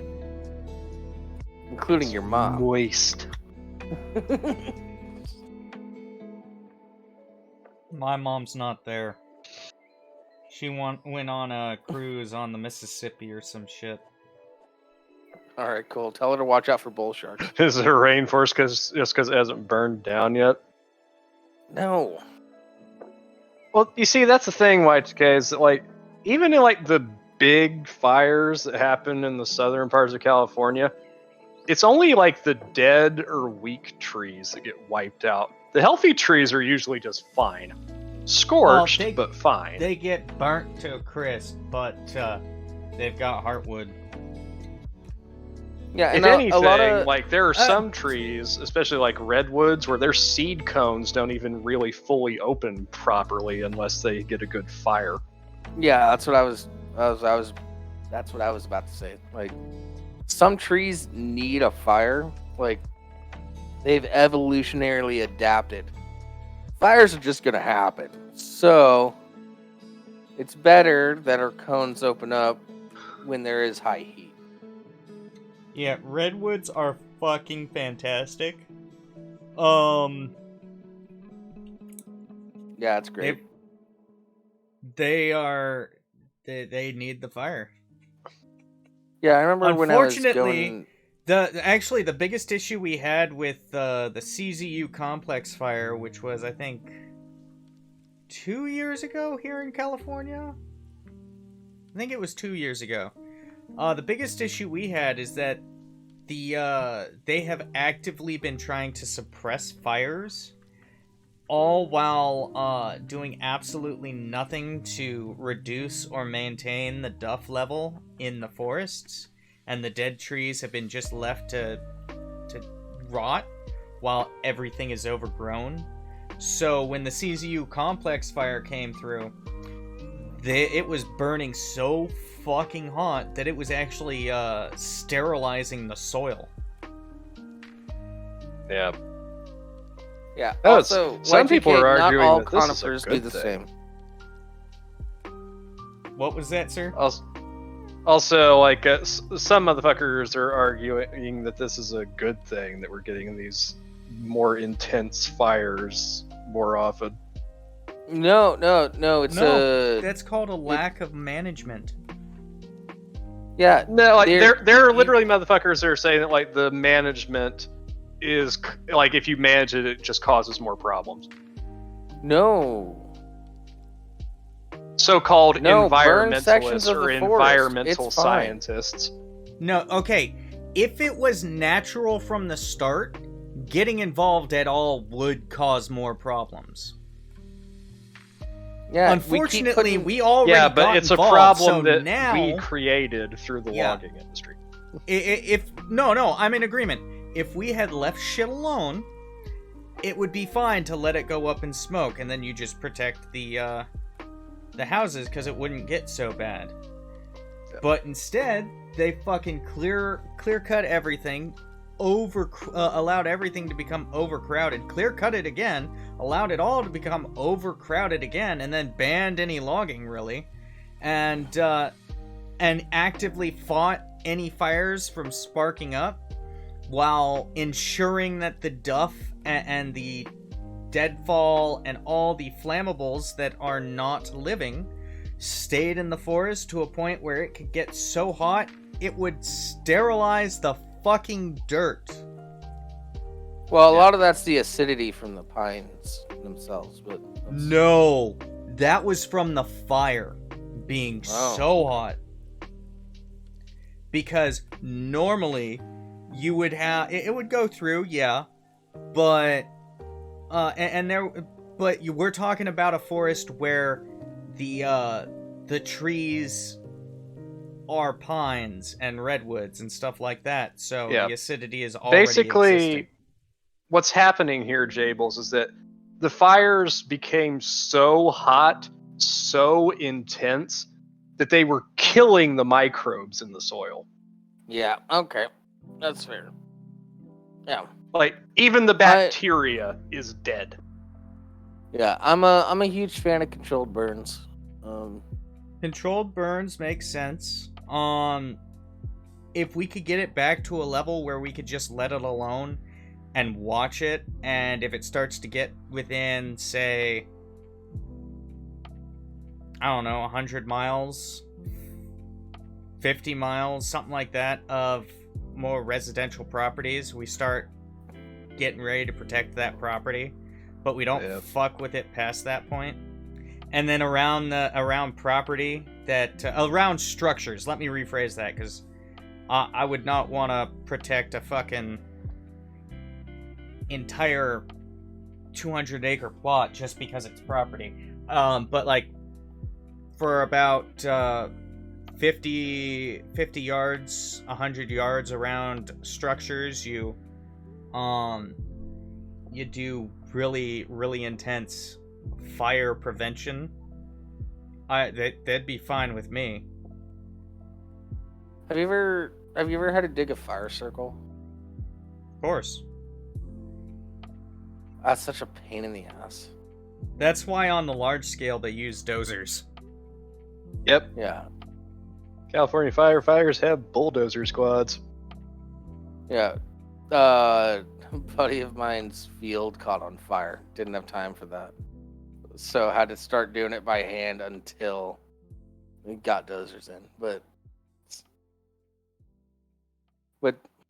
Including your mom. Moist. My mom's not there. She went on a cruise on the Mississippi or some shit. All right, cool. Tell her to watch out for bull sharks. Is it a rainforest just because it hasn't burned down yet? No. Well, you see, that's the thing, Y2K, is that, like, even in, like, the big fires that happen in the southern parts of California, it's only, like, the dead or weak trees that get wiped out. The healthy trees are usually just fine. Scorched, but fine. They get burnt to a crisp, but they've got heartwood. Yeah, If and anything, a lot of like, there are some trees, especially like redwoods, where their seed cones don't even really fully open properly unless they get a good fire. yeah, that's what I was that's what I was about to say. Like, some trees need a fire. Like, they've evolutionarily adapted. Fires are just gonna happen. So it's better that our cones open up when there is high heat. Yeah, redwoods are fucking fantastic. Yeah, it's great. They need the fire. Yeah, I remember when I was Unfortunately, going... the biggest issue we had with the CZU complex fire, which was, I think, 2 years ago here in California? I think it was 2 years ago. The biggest issue we had is that they have actively been trying to suppress fires, all while doing absolutely nothing to reduce or maintain the duff level in the forests, and the dead trees have been just left to rot while everything is overgrown. So when the CZU complex fire came through, it was burning so fucking hot that it was actually sterilizing the soil. Yeah. Yeah. Oh, Also, some people are arguing not all that this is a conifers good do the thing. same. What was that, sir? Also, like, some motherfuckers are arguing that this is a good thing, that we're getting these more intense fires more often. No, it's that's called a lack of management. Yeah, No, like, there are literally motherfuckers that are saying that, like, the management is, like, if you manage it, it just causes more problems. No. So-called burn sections environmentalists of or the forest. environmental It's fine. scientists. No, okay. If it was natural from the start, getting involved at all would cause more problems. Yeah, Unfortunately, we already got but it's involved, a problem so that now, we created through the logging industry. No, I'm in agreement. If we had left shit alone, it would be fine to let it go up in smoke, and then you just protect the houses because it wouldn't get so bad. Yeah. But instead, they fucking clear cut everything, allowed everything to become overcrowded, clear cut it again, allowed it all to become overcrowded again, and then banned any logging, really, and actively fought any fires from sparking up, while ensuring that the duff and the deadfall and all the flammables that are not living stayed in the forest to a point where it could get so hot it would sterilize the fucking dirt. Well, a lot of that's the acidity from the pines themselves, but No, that was from the fire being so hot. Because normally you would have it would go through, yeah, but we're talking about a forest where the trees are pines and redwoods and stuff like that, so the acidity is already basically existing. What's happening here, Jables, is that the fires became so hot, so intense, that they were killing the microbes in the soil. yeah, okay, that's fair. Yeah, like even the bacteria is dead. Yeah, I'm a huge fan of controlled burns. Controlled burns makes sense. If we could get it back to a level where we could just let it alone and watch it, and if it starts to get within, say, I don't know, 100 miles, 50 miles, something like that, of more residential properties, we start getting ready to protect that property, but we don't fuck with it past that point. And then around property that around structures. Let me rephrase that, because I would not want to protect a fucking entire 200-acre plot just because it's property. But like for about 50 yards, 100 yards around structures, you do really, really intense fire prevention. That'd be fine with me. Have you ever had to dig a fire circle? Of course. That's such a pain in the ass. That's why on the large scale they use dozers. Yep. Yeah. California firefighters have bulldozer squads. Yeah. A buddy of mine's field caught on fire. Didn't have time for that. So had to start doing it by hand until we got dozers in. But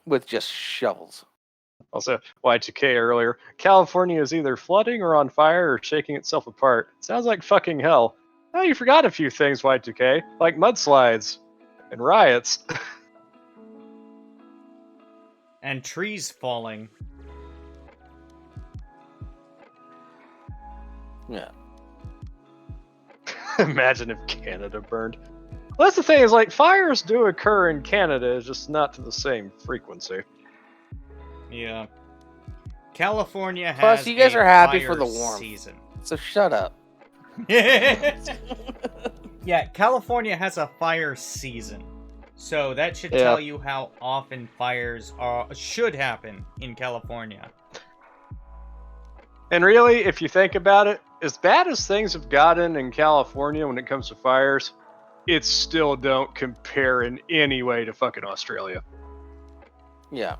with just shovels. Also, Y2K earlier. California is either flooding or on fire or shaking itself apart. Sounds like fucking hell. Oh, you forgot a few things, Y2K, like mudslides and riots. And trees falling. Yeah. Imagine if Canada burned. Well, that's the thing, is like fires do occur in Canada, just not to the same frequency. Yeah. California has Plus, you guys are happy for fire the warmth. season. So shut up. Yeah, California has a fire season. So that should tell you how often fires should happen in California. And really, if you think about it, as bad as things have gotten in California when it comes to fires, it still don't compare in any way to fucking Australia. Yeah.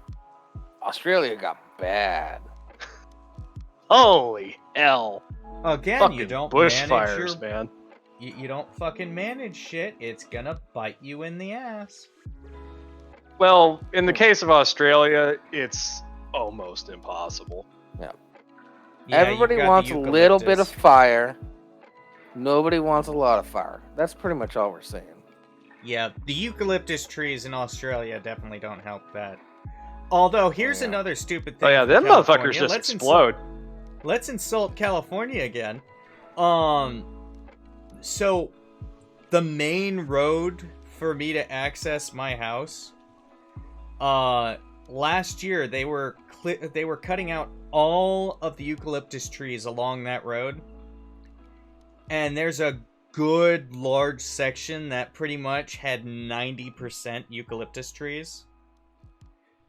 Australia got bad. Holy hell. Again, Fucking you don't bushfires, man. You don't fucking manage shit. It's gonna bite you in the ass. Well, in the case of Australia, it's almost impossible. Yeah. Yeah, Everybody you've got wants the a little bit of eucalyptus. fire. Nobody wants a lot of fire. That's pretty much all we're saying. Yeah, the eucalyptus trees in Australia definitely don't help that. Although, here's another stupid thing. Oh yeah, for them California. motherfuckers just Let's explode. Let's insult California again. So the main road for me to access my house, last year they were cutting out all of the eucalyptus trees along that road, and there's a good large section that pretty much had 90% eucalyptus trees.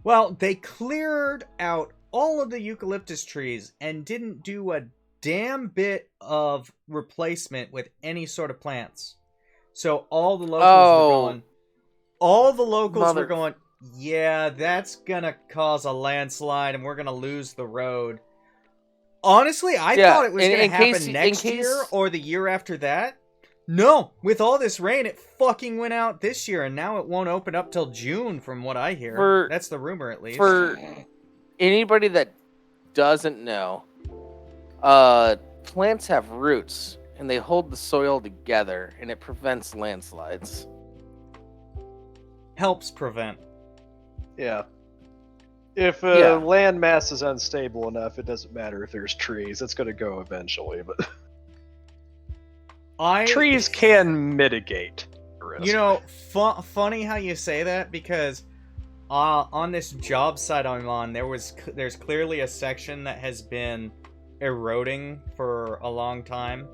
Well, they cleared out all of the eucalyptus trees and didn't do a damn bit of replacement with any sort of plants. So all the locals were going, yeah, that's gonna cause a landslide and we're gonna lose the road. Honestly, I thought it was gonna happen next year or the year after that. No, with all this rain, it fucking went out this year, and now it won't open up till June, from what I hear. That's the rumor, at least. For anybody that doesn't know, plants have roots, and they hold the soil together, and it prevents landslides. Helps prevent. Yeah. If land mass is unstable enough, it doesn't matter if there's trees. It's going to go eventually, but trees can mitigate the risk. You know, funny how you say that, because on this job site I'm on, there's clearly a section that has been eroding for a long time,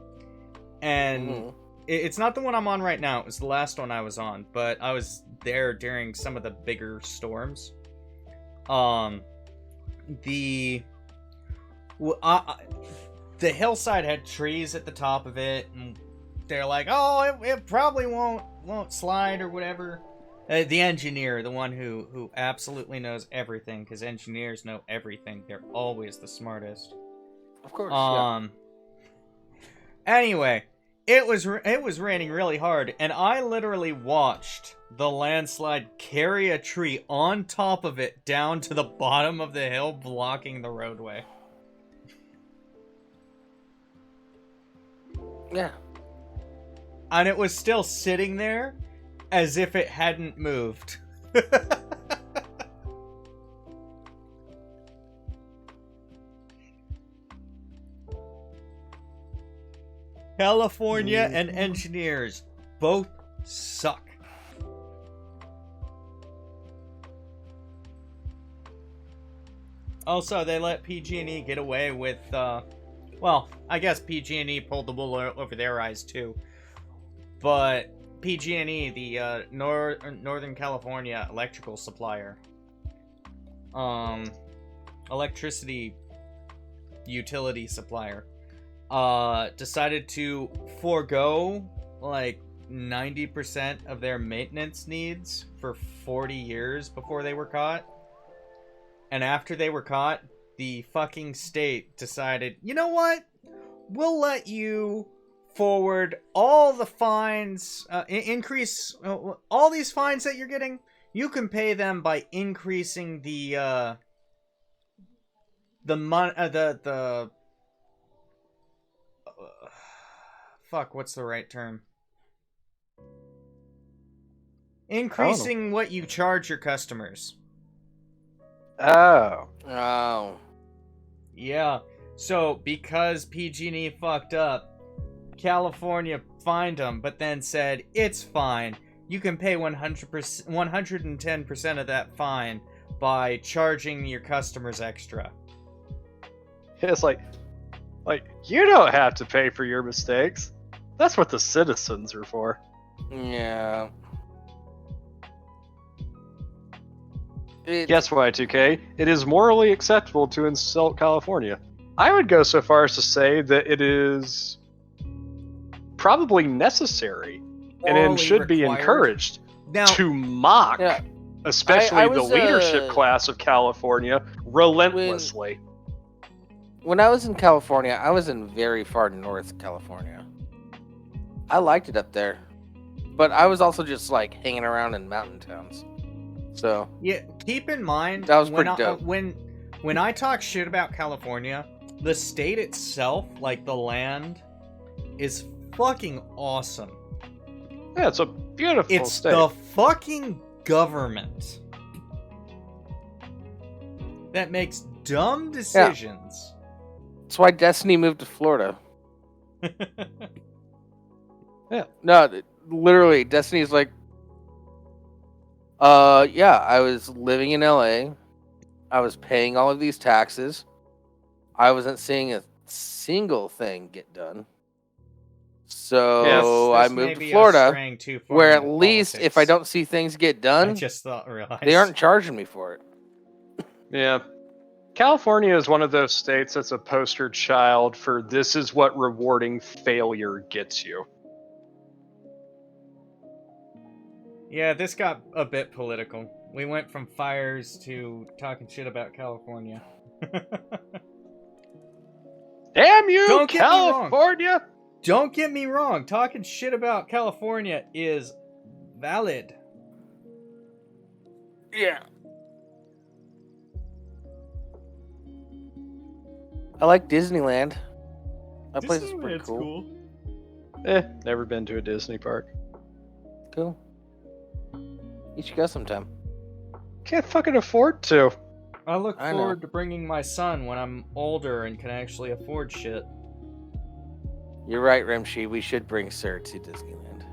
and it's not the one I'm on right now. It was the last one I was on, but I was there during some of the bigger storms. The hillside had trees at the top of it, and they're like, oh, it probably won't slide or whatever. The engineer, the one who absolutely knows everything, because engineers know everything. They're always the smartest. Of course. Anyway, It was raining really hard, and I literally watched the landslide carry a tree on top of it down to the bottom of the hill, blocking the roadway. Yeah. And it was still sitting there as if it hadn't moved. California and engineers both suck. Also, they let PG&E get away with, well, I guess PG&E pulled the wool over their eyes too. But PG&E, the Northern California electrical supplier, electricity utility supplier, decided to forego like 90% of their maintenance needs for 40 years before they were caught. And after they were caught, the fucking state decided, you know what? We'll let you forward all the fines, increase all these fines that you're getting. You can pay them by increasing the fuck, what's the right term? Increasing what you charge your customers. Oh. Oh. Yeah. So, because PG&E fucked up, California fined them, but then said, it's fine. You can pay 110% of that fine by charging your customers extra. It's like, you don't have to pay for your mistakes. That's what the citizens are for. Yeah. Guess why, 2K? It is morally acceptable to insult California. I would go so far as to say that it is probably necessary and it should be encouraged now, to mock, especially the leadership class of California, relentlessly. When I was in California, I was in very far north California. I liked it up there, but I was also just like hanging around in mountain towns. So yeah, keep in mind that was pretty dope. When I talk shit about California, the state itself, like the land, is fucking awesome. Yeah, it's a beautiful state. It's the fucking government that makes dumb decisions. Yeah. That's why Destiny moved to Florida. Yeah. No, literally, Destiny's like, I was living in LA. I was paying all of these taxes. I wasn't seeing a single thing get done. So I moved to Florida, where at least if I don't see things get done, they aren't charging me for it. Yeah. California is one of those states that's a poster child for this is what rewarding failure gets you. Yeah, this got a bit political. We went from fires to talking shit about California. Damn you, California! Don't get me wrong. Talking shit about California is valid. Yeah. I like Disneyland. That place is pretty cool. Never been to a Disney park. Cool. You should go sometime. Can't fucking afford to. I look forward to bringing my son when I'm older and can actually afford shit. You're right, Remshi. We should bring Sir to Disneyland.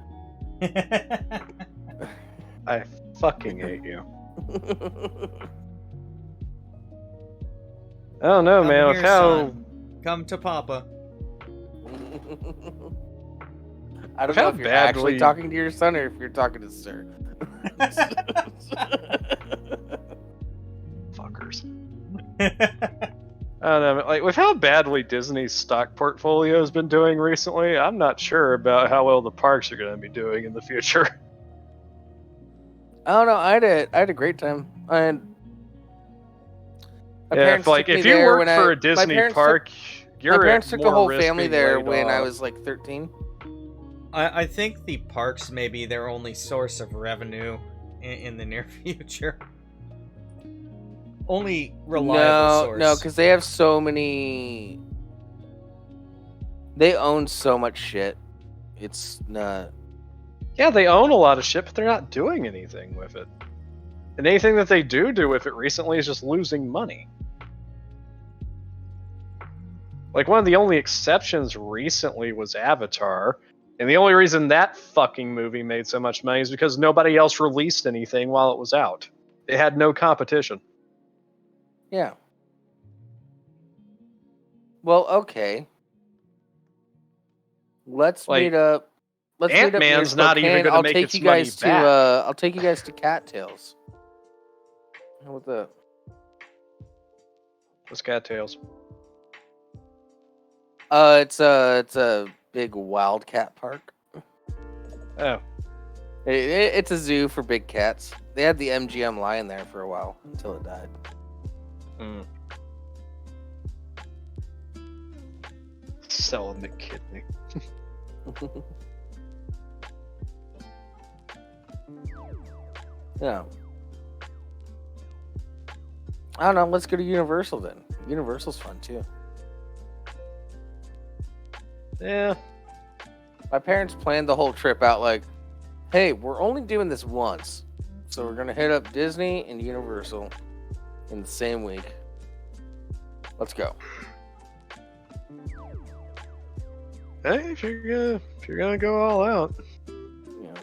I fucking hate you. I don't know, man. With how... Come to Papa. I don't know if you're actually talking to your son or if you're talking to Sir. Fuckers. I don't know, like with how badly Disney's stock portfolio has been doing recently, I'm not sure about how well the parks are going to be doing in the future. I don't know. I had a great time. If you work for a Disney park, my parents took the whole family there when I was like 13. I think the parks may be their only source of revenue in the near future. Only reliable source. No, because they have so many. They own so much shit. It's not. Yeah, they own a lot of shit, but they're not doing anything with it. And anything that they do with it recently is just losing money. Like, one of the only exceptions recently was Avatar. And the only reason that fucking movie made so much money is because nobody else released anything while it was out. It had no competition. Yeah. Well, okay. Let's Like, meet up. Let's meet up near Ant-Man's not even Spokane. gonna I'll make take its you guys money to. back. I'll take you guys to Cattails. How about that? What's Cattails? It's a big wildcat park. Oh. It's a zoo for big cats. They had the MGM lion there for a while until it died. Hmm. Selling the kidney. Yeah. I don't know. Let's go to Universal then. Universal's fun too. Yeah. My parents planned the whole trip out like, hey, we're only doing this once. So we're going to hit up Disney and Universal in the same week. Let's go. Hey, if you're gonna go all out. Yeah.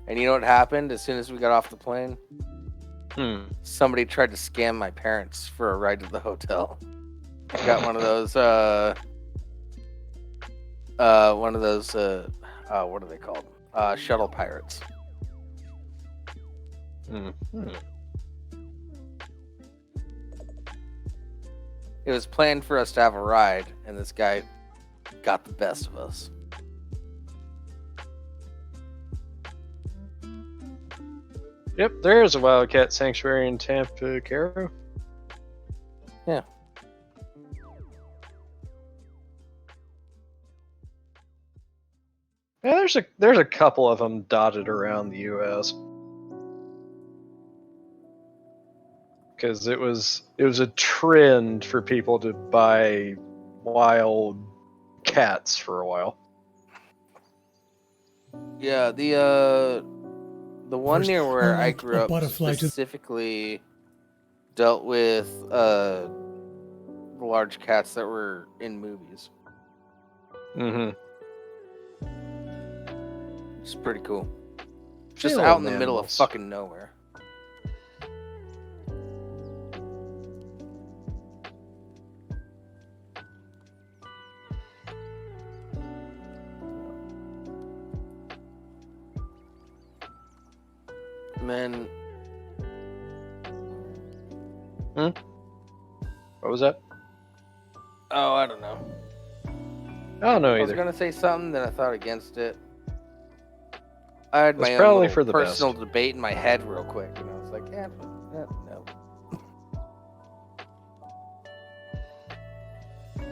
And you know what happened as soon as we got off the plane? Somebody tried to scam my parents for a ride to the hotel. I got one of those what are they called? Shuttle pirates. It was planned for us to have a ride, and this guy got the best of us. Yep, there is a wildcat sanctuary in Tampa, Caro. Yeah. Yeah, there's a couple of them dotted around the U.S. Because it was a trend for people to buy wild cats for a while. Yeah, the one First, near where I unlike grew a up butterfly to- specifically dealt with the large cats that were in movies. Mm-hmm. It's pretty cool. Just Little out in the middle of animals. fucking nowhere. And then What was that? oh, I don't know. I don't know I was either. gonna say something, then I thought against it. I had It's my own probably little for the personal best. debate in my head real quick, and I was like, yeah, no.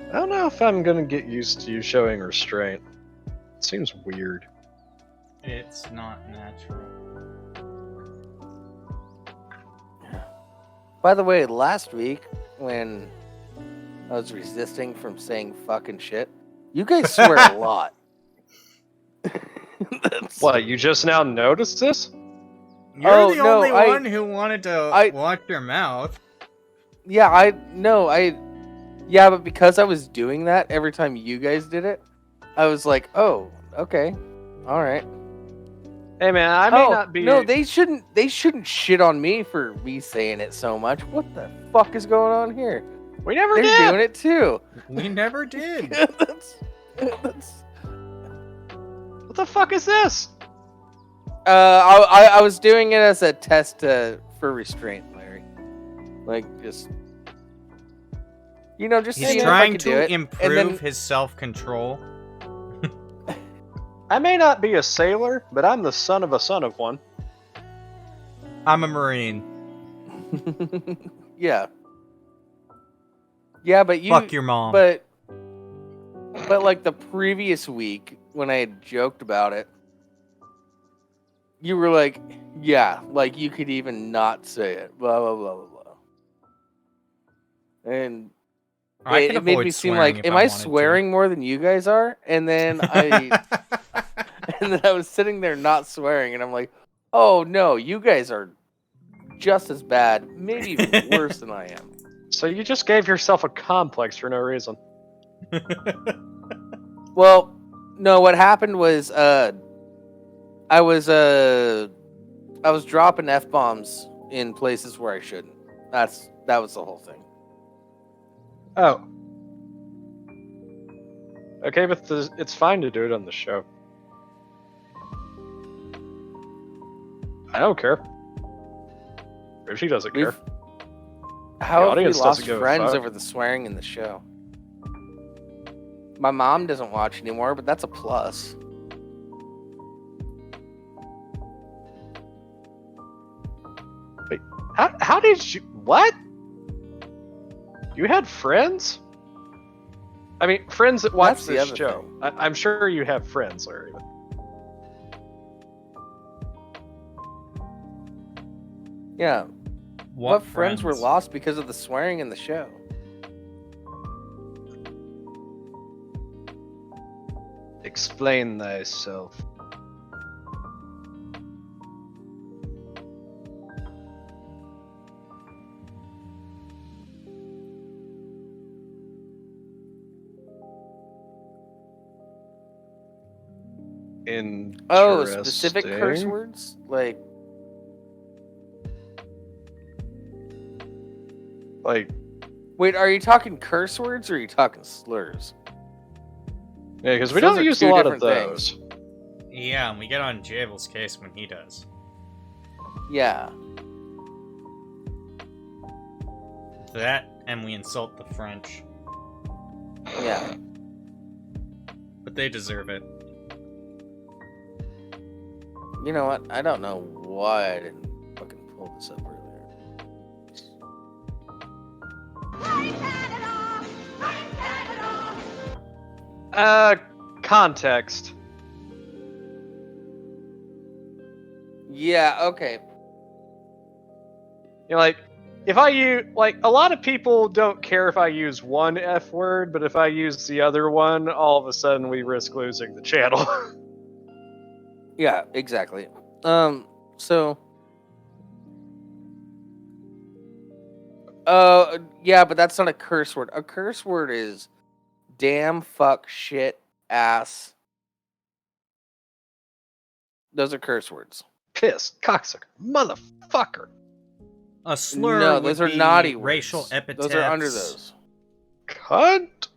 I don't know if I'm gonna get used to you showing restraint. It seems weird. It's not natural. By the way, last week when I was resisting from saying fucking shit, you guys swear a lot. What, you just now noticed this? You're Oh, the no, only I- one who wanted to I- watch your mouth. Yeah, yeah, but because I was doing that every time you guys did it, I was like, oh, okay, all right. Hey man, I may not be. No, they shouldn't shit on me for me saying it so much. What the fuck is going on here? We never They're did. doing it too. We never did. that's What the fuck is this? I was doing it as a test for restraint, Larry. Like just just He's seeing if I trying could do to it. improve And then, his self-control. I may not be a sailor, but I'm the son of one. I'm a Marine. yeah, but you Fuck your mom. But But like the previous week, when I had joked about it, you were like, yeah, like you could even not say it, blah, blah, blah, blah, blah. And it made me seem like, am I swearing more than you guys are? And then and then I was sitting there not swearing, and I'm like, oh no, you guys are just as bad, maybe even worse than I am. So you just gave yourself a complex for no reason. Well, no, what happened was I was dropping F-bombs in places where I shouldn't. That was the whole thing. Oh. Okay, but it's fine to do it on the show. I don't care. If she doesn't care. How have we lost friends over the swearing in the show? My mom doesn't watch anymore, but that's a plus. Wait, how did you... What? You had friends? I mean, friends that watch this show. I'm sure you have friends, Larry. Yeah. What friends were lost because of the swearing in the show? Explain thyself. Oh, specific curse words? Like, wait, are you talking curse words or are you talking slurs? Yeah, because we don't use a lot of those. Yeah, and we get on Javel's case when he does. Yeah. That, and we insult the French. Yeah. But they deserve it. You know what? I don't know why I didn't fucking pull this up earlier. Context. Yeah, okay. You know, like, if I use, like, a lot of people don't care if I use one F word, but if I use the other one, all of a sudden we risk losing the channel. Yeah, exactly. Yeah, but that's not a curse word. A curse word is damn, fuck, shit, ass. Those are curse words. Piss, cocksucker, motherfucker. A slur no, those are naughty racial words. epithets. Those are under those. Cunt.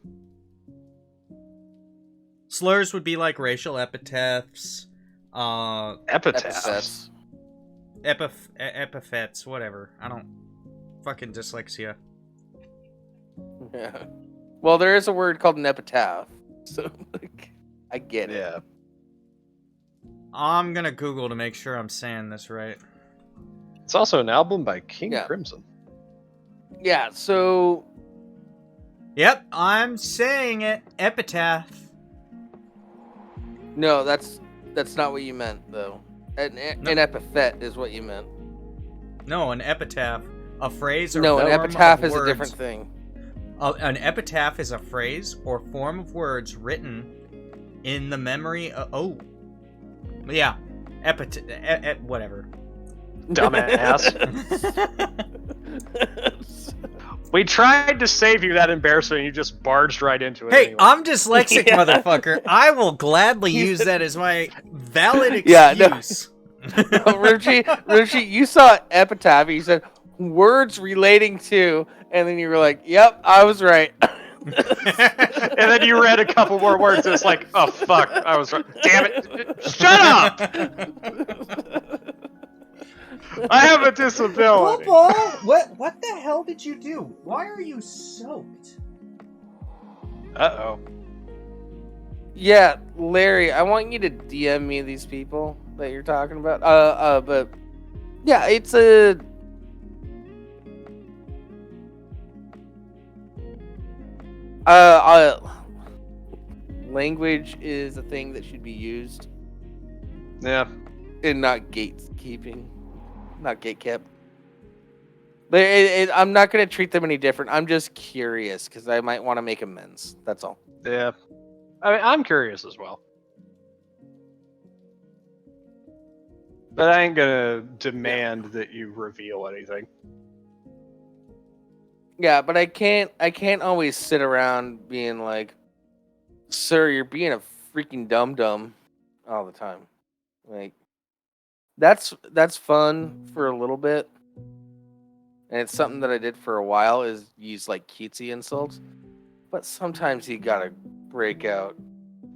Slurs would be like racial epithets. Epitaphs. Epithets, whatever. I don't... Fucking dyslexia. Yeah. Well, there is a word called an epitaph. So, like, I get it. Yeah. I'm gonna Google to make sure I'm saying this right. It's also an album by King Crimson. Yeah, so... Yep, I'm saying it. Epitaph. No, that's not what you meant, though. An epithet is what you meant. No, an epitaph. A phrase or no, form an epitaph of is words. a different thing. An epitaph is a phrase or form of words written in the memory of... Oh. Yeah. Whatever. Dumbass. We tried to save you that embarrassment and you just barged right into it. Hey, anyway. I'm dyslexic, motherfucker. I will gladly use that as my valid excuse. Yeah, no. Ruchi, you saw epitaph, you said words relating to, and then you were like, yep, I was right. And then you read a couple more words and it's like, oh fuck, I was right. Damn it. Shut up! I have a disability. What the hell did you do? Why are you soaked? Uh-oh. Yeah, Larry, I want you to DM me these people that you're talking about. But yeah, it's a... language is a thing that should be used Yeah. and not gatekeeping, not gatekept. But I'm not going to treat them any different. I'm just curious because I might want to make amends. That's all. Yeah. I mean, I'm curious as well. But I ain't gonna demand that you reveal anything. Yeah, but I can't always sit around being like, "Sir, you're being a freaking dum-dum all the time." Like that's fun for a little bit. And it's something that I did for a while is use like cutesy insults. But sometimes you got to break out.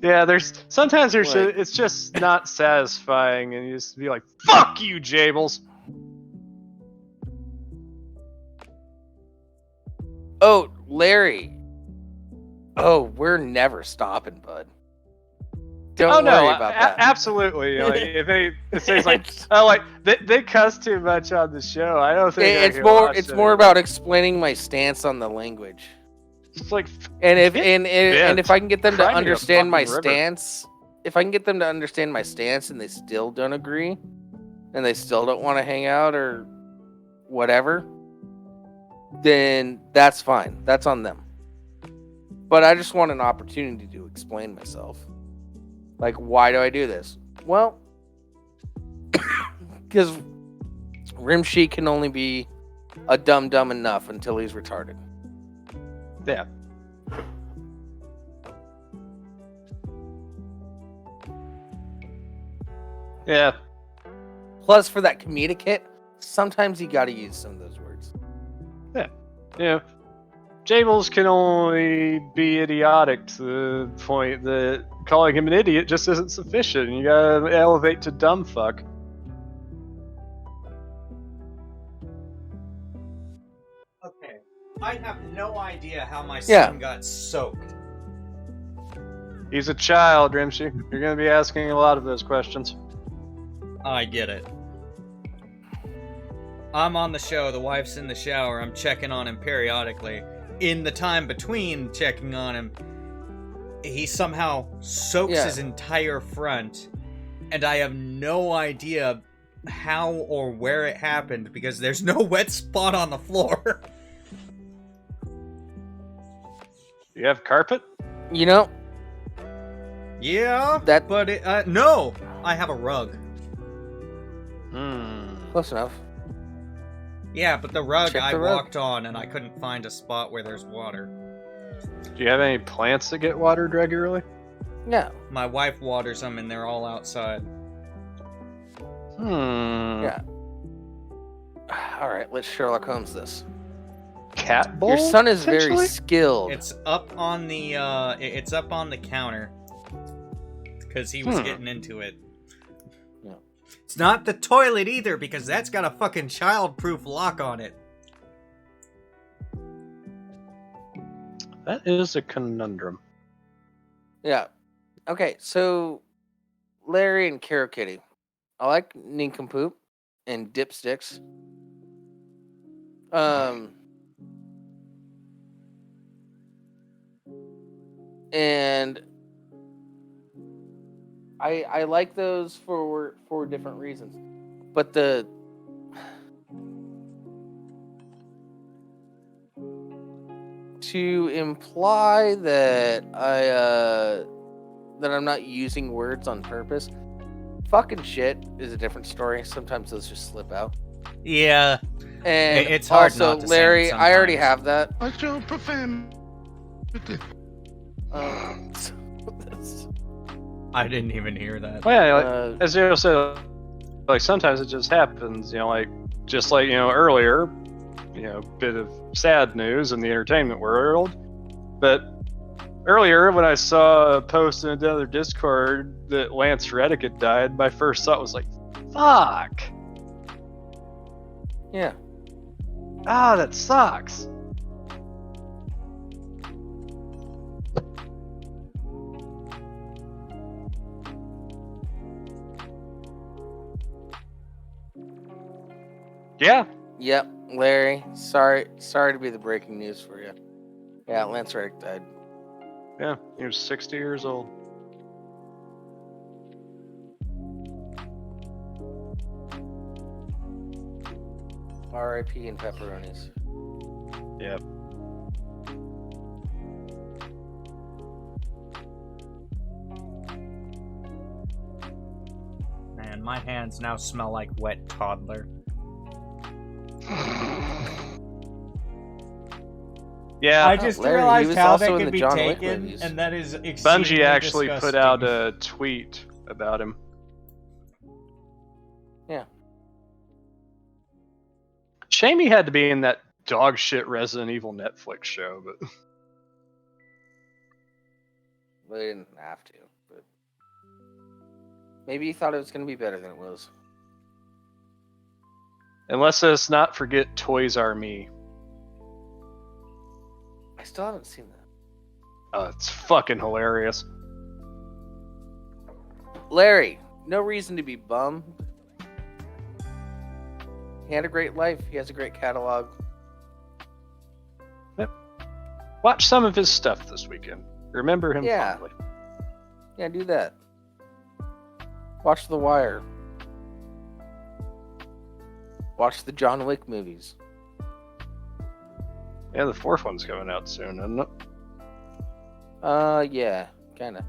Yeah, sometimes Like- it's just not satisfying, and you just be like, "Fuck you, Jables." Oh, Larry. Oh, we're never stopping, bud. Don't worry about that. Absolutely. You know, like, if it says like, oh, like they cuss too much on the show, I don't think I it's can more watch it's it more anymore. about explaining my stance on the language. It's like, And if get and bent. if I can get them to Cry me a understand my fucking river. stance, if I can get them to understand my stance and they still don't agree and they still don't want to hang out or whatever, then that's fine. That's on them. But I just want an opportunity to explain myself. Like, why do I do this? Well, because Rimshi can only be a dumb enough until he's retarded. yeah. Yeah. Plus, for that comedic hit, sometimes you gotta use some of those words. Yeah. Jables can only be idiotic to the point that calling him an idiot just isn't sufficient. You gotta elevate to dumb fuck. Okay. I have no idea how my Yeah. son got soaked. He's a child, Rimshi. You're gonna be asking a lot of those questions. I get it. I'm on the show, the wife's in the shower, I'm checking on him periodically. In the time between checking on him, he somehow soaks his entire front, and I have no idea how or where it happened because there's no wet spot on the floor. You have carpet? You know, Yeah, That- but no, I have a rug. close enough. Yeah, but the rug Check I the rug. walked on and I couldn't find a spot where there's water. Do you have any plants that get watered regularly? Yeah, My wife waters them and they're all outside. yeah. All right, let's Sherlock Holmes this. Cat bowl? Your son is very potentially? skilled. It's up on the it's up on the counter because he was getting into it. Yeah. It's not the toilet either because that's got a fucking child-proof lock on it. That is a conundrum. Yeah. Okay, so Larry and Carol Kitty. I like Nincompoop and Dipsticks. And I like those for different reasons. But to imply that that I'm not using words on purpose, fucking shit is a different story. Sometimes those just slip out. Yeah, And it's hard also, not to say it Larry, I already sometimes. have that. I show profanity. I didn't even hear that. Well, yeah, like, Uh, as you said, like sometimes it just happens. You know, like just like earlier, bit of sad news in the entertainment world. But earlier, when I saw a post in another Discord that Lance Reddick had died, my first thought was like, "Fuck! yeah. Ah, that sucks." Yeah. Yep, Larry. Sorry to be the breaking news for you. Yeah, Lance Reddick died. Yeah, he was 60 years old. R.I.P. and pepperonis. Yep. Man, my hands now smell like wet toddler. Yeah, I just Larry, he realized was how also that in could the be John Wick taken, movies. and that is exceedingly Bungie actually put out disgusting. a tweet about him. Yeah. Shame he had to be in that dog shit Resident Evil Netflix show, but Well, they didn't have to, but maybe he thought it was going to be better than it was. and let's us not forget Toys R Me. I still haven't seen that. Oh, it's fucking hilarious. Larry, no reason to be bummed. He had a great life. He has a great catalog. Watch some of his stuff this weekend. Remember him fondly. Yeah, do that. Watch The Wire. Watch the John Wick movies. Yeah, the fourth one's coming out soon, isn't it? Yeah, kind of.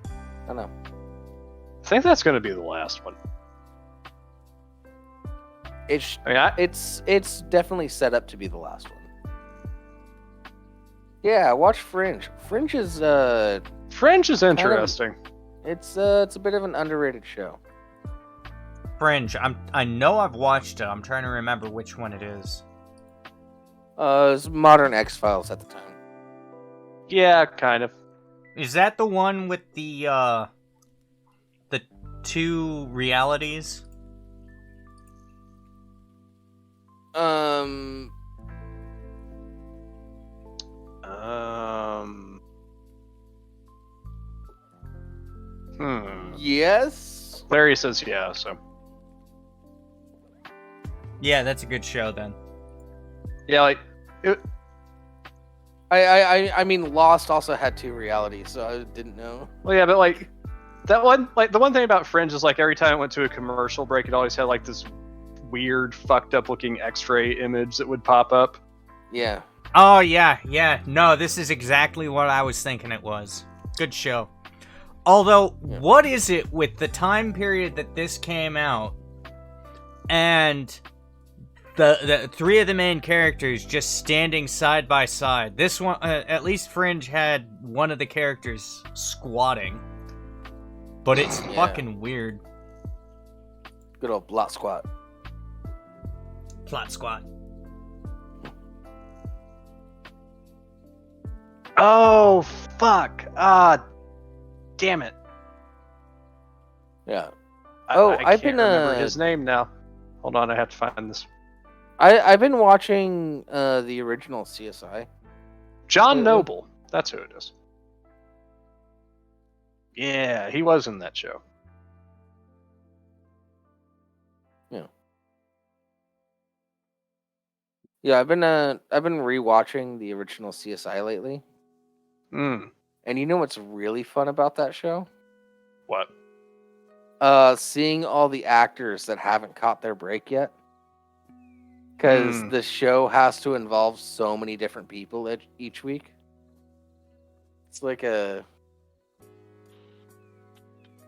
I don't know. I think that's going to be the last one. It's I mean, it's definitely set up to be the last one. Yeah, watch Fringe. Fringe is Fringe is interesting. it's a bit of an underrated show. Fringe. I know I've watched it. I'm trying to remember which one it is. It was Modern X-Files at the time. Yeah, kind of. Is that the one with the two realities? Yes. Larry says yeah, so. Yeah, that's a good show then. Yeah, like, I mean, Lost also had two realities, so I didn't know. well, yeah, but like, that one, like, the one thing about Fringe is, like, every time it went to a commercial break, it always had, like, this weird, fucked up looking x-ray image that would pop up. Yeah. Oh, yeah. No, this is exactly what I was thinking it was. Good show. Although, what is it with the time period that this came out and the three of the main characters just standing side by side? This one, at least Fringe had one of the characters squatting. But it's fucking weird. Good old blot squat. Plot squat. Oh, fuck. Damn it. Yeah. I I've can't been remember his name now. Hold on, I have to find this. I've been watching the original CSI. John Noble. That's who it is. Yeah, he was in that show. Yeah, I've been rewatching the original CSI lately. Mm. And you know what's really fun about that show? What? Seeing all the actors that haven't caught their break yet. Because the show has to involve so many different people each week. It's like I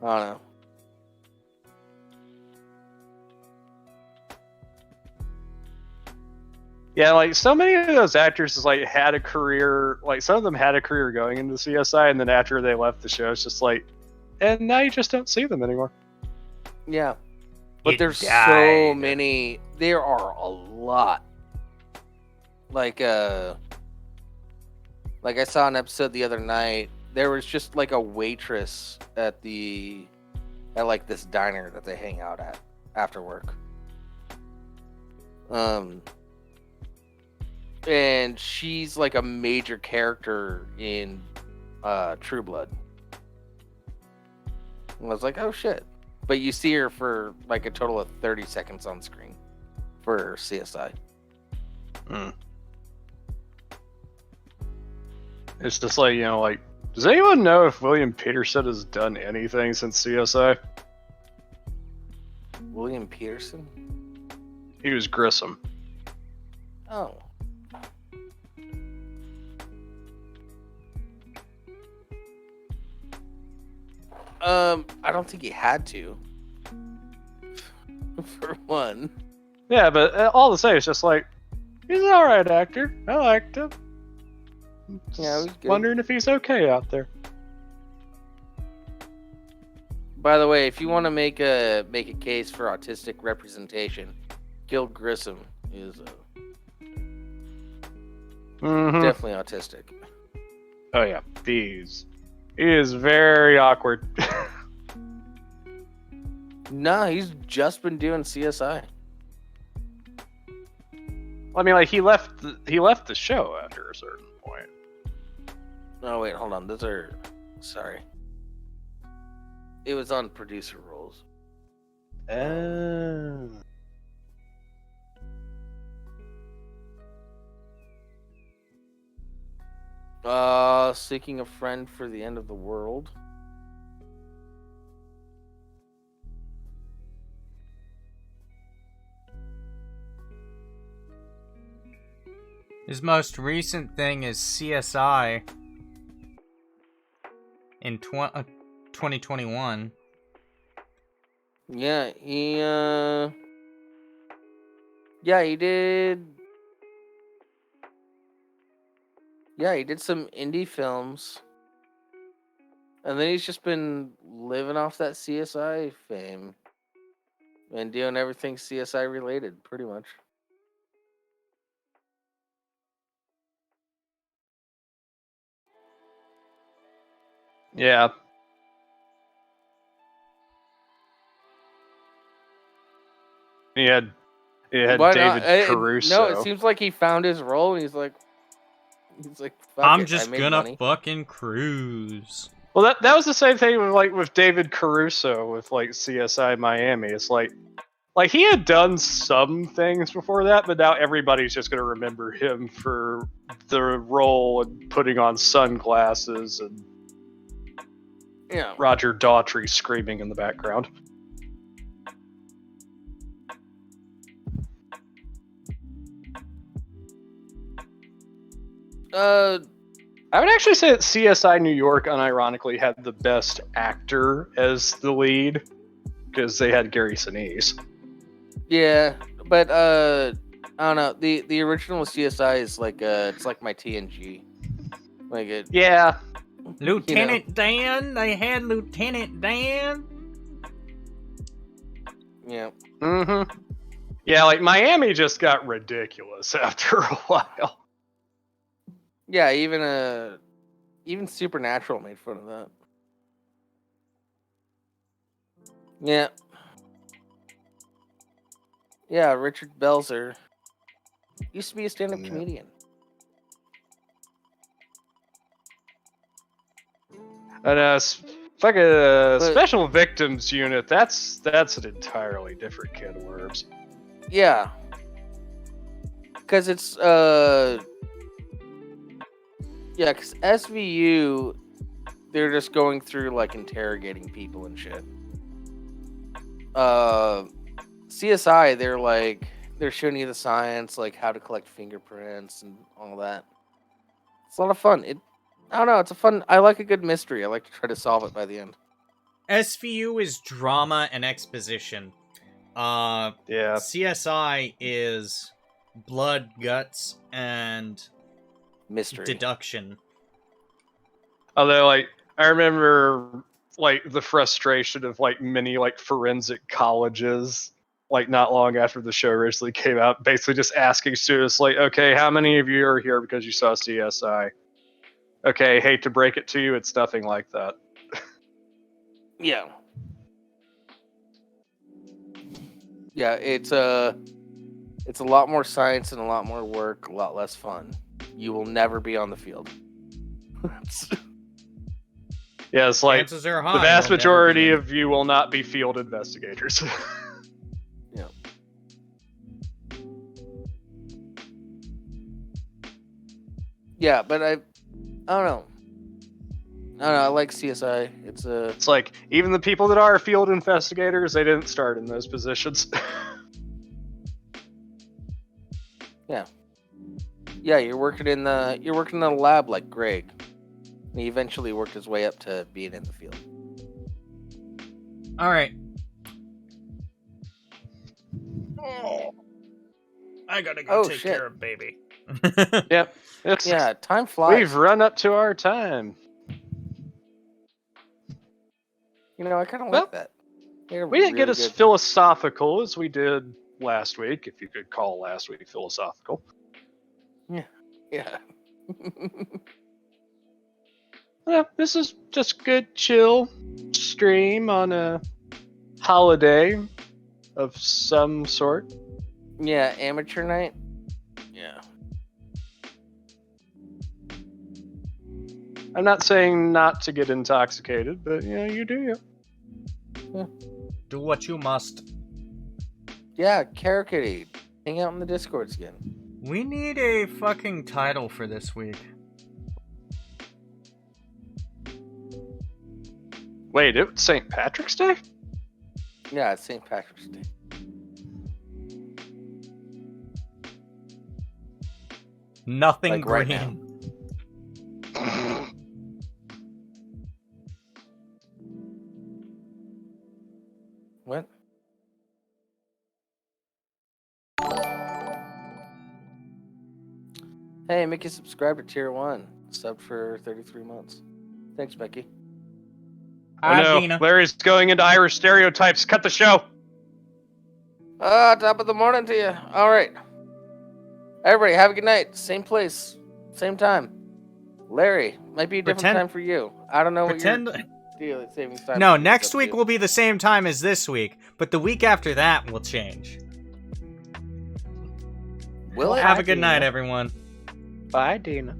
don't know. Yeah, like, so many of those actors is, like, had a career, like, some of them had a career going into CSI, and then after they left the show, it's just like, and now you just don't see them anymore. Yeah. But It there's died. so many. There are a lot. Like I saw an episode the other night. There was just like a waitress at like this diner that they hang out at after work. And she's like a major character in True Blood. And I was like, oh shit. But you see her for like a total of 30 seconds on screen for CSI. It's just like, like, does anyone know if William Peterson has done anything since CSI? William Peterson? He was Grissom. Oh. I don't think he had to. For one. Yeah, but all the same, it's just like, he's an alright actor. I liked him. Yeah, it was good. Wondering if he's okay out there. By the way, if you want to make a case for autistic representation, Gil Grissom is definitely autistic. Oh yeah, he is very awkward. No, he's just been doing CSI. I mean, like he left the show after a certain point. Oh wait, hold on. Sorry. It was on producer roles. Seeking a friend for the end of the world. His most recent thing is CSI in 2021. Yeah, he did. Yeah, he did some indie films. And then he's just been living off that CSI fame. And doing everything CSI related, pretty much. Yeah. He had David Caruso. No, it seems like he found his role and he's like, fuck I'm it, just I made gonna money. fucking cruise. Well, that was the same thing with David Caruso with CSI Miami. It's like he had done some things before that, but now everybody's just gonna remember him for the role and putting on sunglasses and Roger Daughtry screaming in the background. I would actually say that CSI New York unironically had the best actor as the lead because they had Gary Sinise. Yeah, but I don't know. The original CSI is it's like my TNG. Yeah. Lieutenant Dan. They had Lieutenant Dan. Yeah. Mm-hmm. Yeah, Miami just got ridiculous after a while. Yeah, even Supernatural made fun of that. Yeah. Yeah, Richard Belzer used to be a stand-up comedian. And special victims unit, that's an entirely different can of worms. Yeah. Because it's because SVU, they're just going through interrogating people and shit. CSI, they're showing you the science, how to collect fingerprints and all that. It's a lot of fun. I don't know, it's I like a good mystery. I like to try to solve it by the end. SVU is drama and exposition. Yeah. CSI is blood, guts, and mystery. Deduction. Although, I remember, the frustration of, many, forensic colleges, not long after the show originally came out, basically just asking students, okay, how many of you are here because you saw CSI? Okay, hate to break it to you, it's nothing like that. Yeah. Yeah, it's a lot more science and a lot more work, a lot less fun. You will never be on the field. Yeah, it's chances are high, the vast majority of you will not be field investigators. Yeah. Yeah, but I don't know. I like CSI. It's like, even the people that are field investigators, they didn't start in those positions. Yeah, you're working in a lab like Greg. And he eventually worked his way up to being in the field. All right. I gotta go take care of baby. Yep. Yeah, time flies. We've run up to our time. I kind of Well, like that. We didn't get as philosophical as we did last week, if you could call last week philosophical. Yeah. Yeah, this is just good, chill stream on a holiday of some sort. Yeah, amateur night. Yeah. I'm not saying not to get intoxicated, but you do you. Yeah. Do what you must. Yeah, Kitty. Hang out in the Discords again. We need a fucking title for this week. Wait, it's St. Patrick's Day? Yeah, it's St. Patrick's Day. Nothing Like green. right now. What? Hey, Mickey subscribed to Tier 1. Subbed for 33 months. Thanks, Mickey. Oh no, Gina. Larry's going into Irish stereotypes. Cut the show. Top of the morning to you. All right. Everybody, have a good night. Same place, same time. Larry, might be a different time for you. I don't know what your deal savings time. No, next week will be the same time as this week, but the week after that will change. Will it? Have a good night, everyone. Bye, Dina.